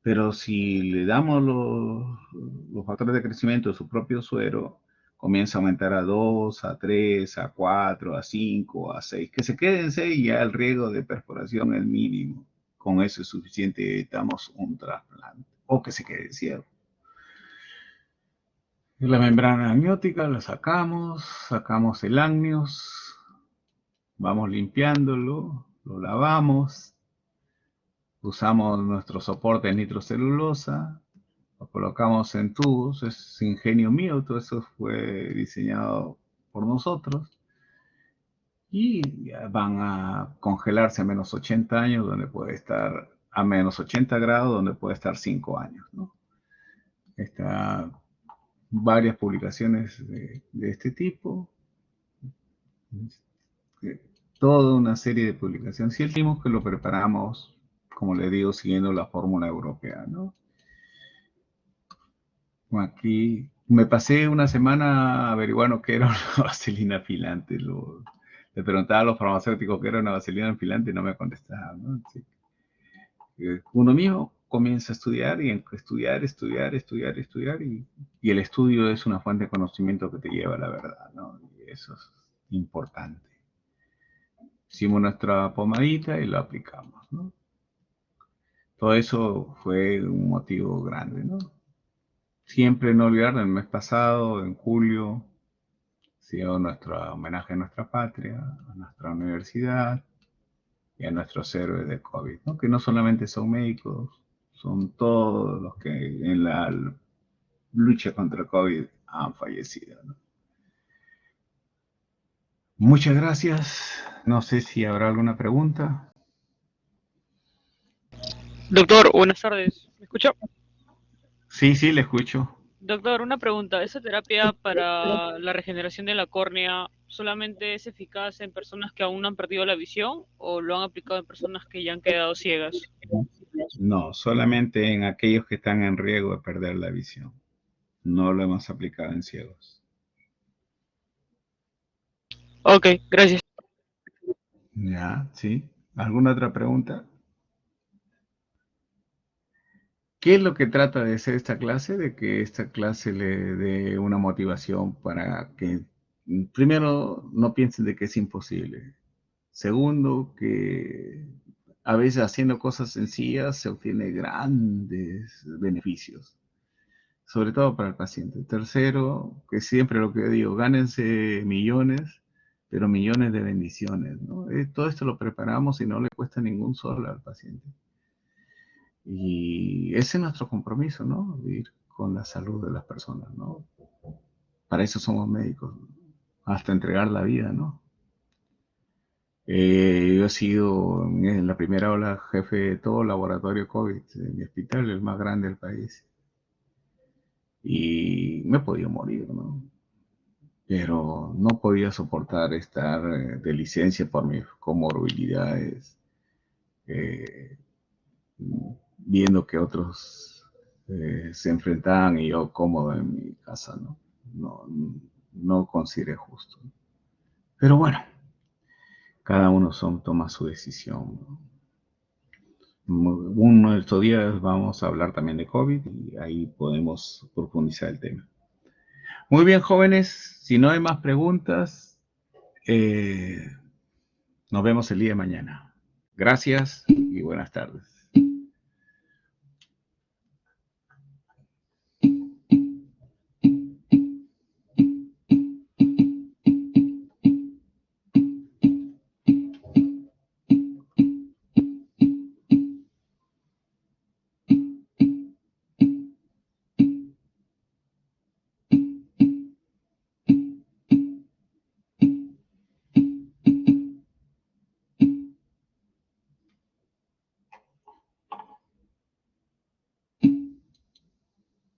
Pero si le damos los factores de crecimiento de su propio suero, comienza a aumentar a 2, a 3, a 4, a 5, a 6. Que se quede en 6 y ya el riesgo de perforación es mínimo. Con eso es suficiente y evitamos un trasplante. O que se quede ciego. La membrana amniótica la sacamos el amnios, vamos limpiándolo, lo lavamos, usamos nuestro soporte de nitrocelulosa, lo colocamos en tubos, es ingenio mío, todo eso fue diseñado por nosotros. y ya van a congelarse a menos 80 años, donde puede estar a menos 80 grados, donde puede estar 5 años, ¿no? Está varias publicaciones de este tipo, toda una serie de publicaciones. Y el último que lo preparamos, como le digo, siguiendo la fórmula europea, ¿no? Aquí me pasé una semana averiguando qué era una vaselina afilante. Le preguntaba a los farmacéuticos qué era una vaselina afilante y no me contestaban, ¿no? Así que uno mismo comienza a estudiar y estudiar, y el estudio es una fuente de conocimiento que te lleva a la verdad, ¿no? Y eso es importante. Hicimos nuestra pomadita y lo aplicamos, ¿no? Todo eso fue un motivo grande, ¿no? Siempre no olvidar, el mes pasado, en julio, se dio nuestro homenaje a nuestra patria, a nuestra universidad y a nuestros héroes de COVID, ¿no? Que no solamente son médicos, son todos los que en la lucha contra el COVID han fallecido, ¿no? Muchas gracias. No sé si habrá alguna pregunta. Doctor, buenas tardes. ¿Me escucha? Sí, sí, le escucho. Doctor, una pregunta. ¿Esa terapia para la regeneración de la córnea solamente es eficaz en personas que aún no han perdido la visión o lo han aplicado en personas que ya han quedado ciegas? No, solamente en aquellos que están en riesgo de perder la visión. No lo hemos aplicado en ciegos. Ok, gracias. Ya, sí. ¿Alguna otra pregunta? ¿Qué es lo que trata de hacer esta clase? De que esta clase le dé una motivación para que, primero, no piensen de que es imposible. Segundo, que a veces haciendo cosas sencillas se obtiene grandes beneficios, sobre todo para el paciente. Tercero, que siempre lo que yo digo, gánense millones, pero millones de bendiciones, ¿no? Todo esto lo preparamos y no le cuesta ningún sol al paciente. Y ese es nuestro compromiso, ¿no? Vivir con la salud de las personas, ¿no? Para eso somos médicos, hasta entregar la vida, ¿no? Yo he sido en la primera ola jefe de todo laboratorio COVID en mi hospital, el más grande del país. Y me he podido morir, ¿no? Pero no podía soportar estar de licencia por mis comorbilidades, eh, viendo que otros se enfrentaban y yo cómodo en mi casa, ¿no? No consideré justo. Pero bueno, cada uno toma su decisión, ¿no? Uno de estos días vamos a hablar también de COVID y ahí podemos profundizar el tema. Muy bien, jóvenes, si no hay más preguntas, nos vemos el día de mañana. Gracias y buenas tardes.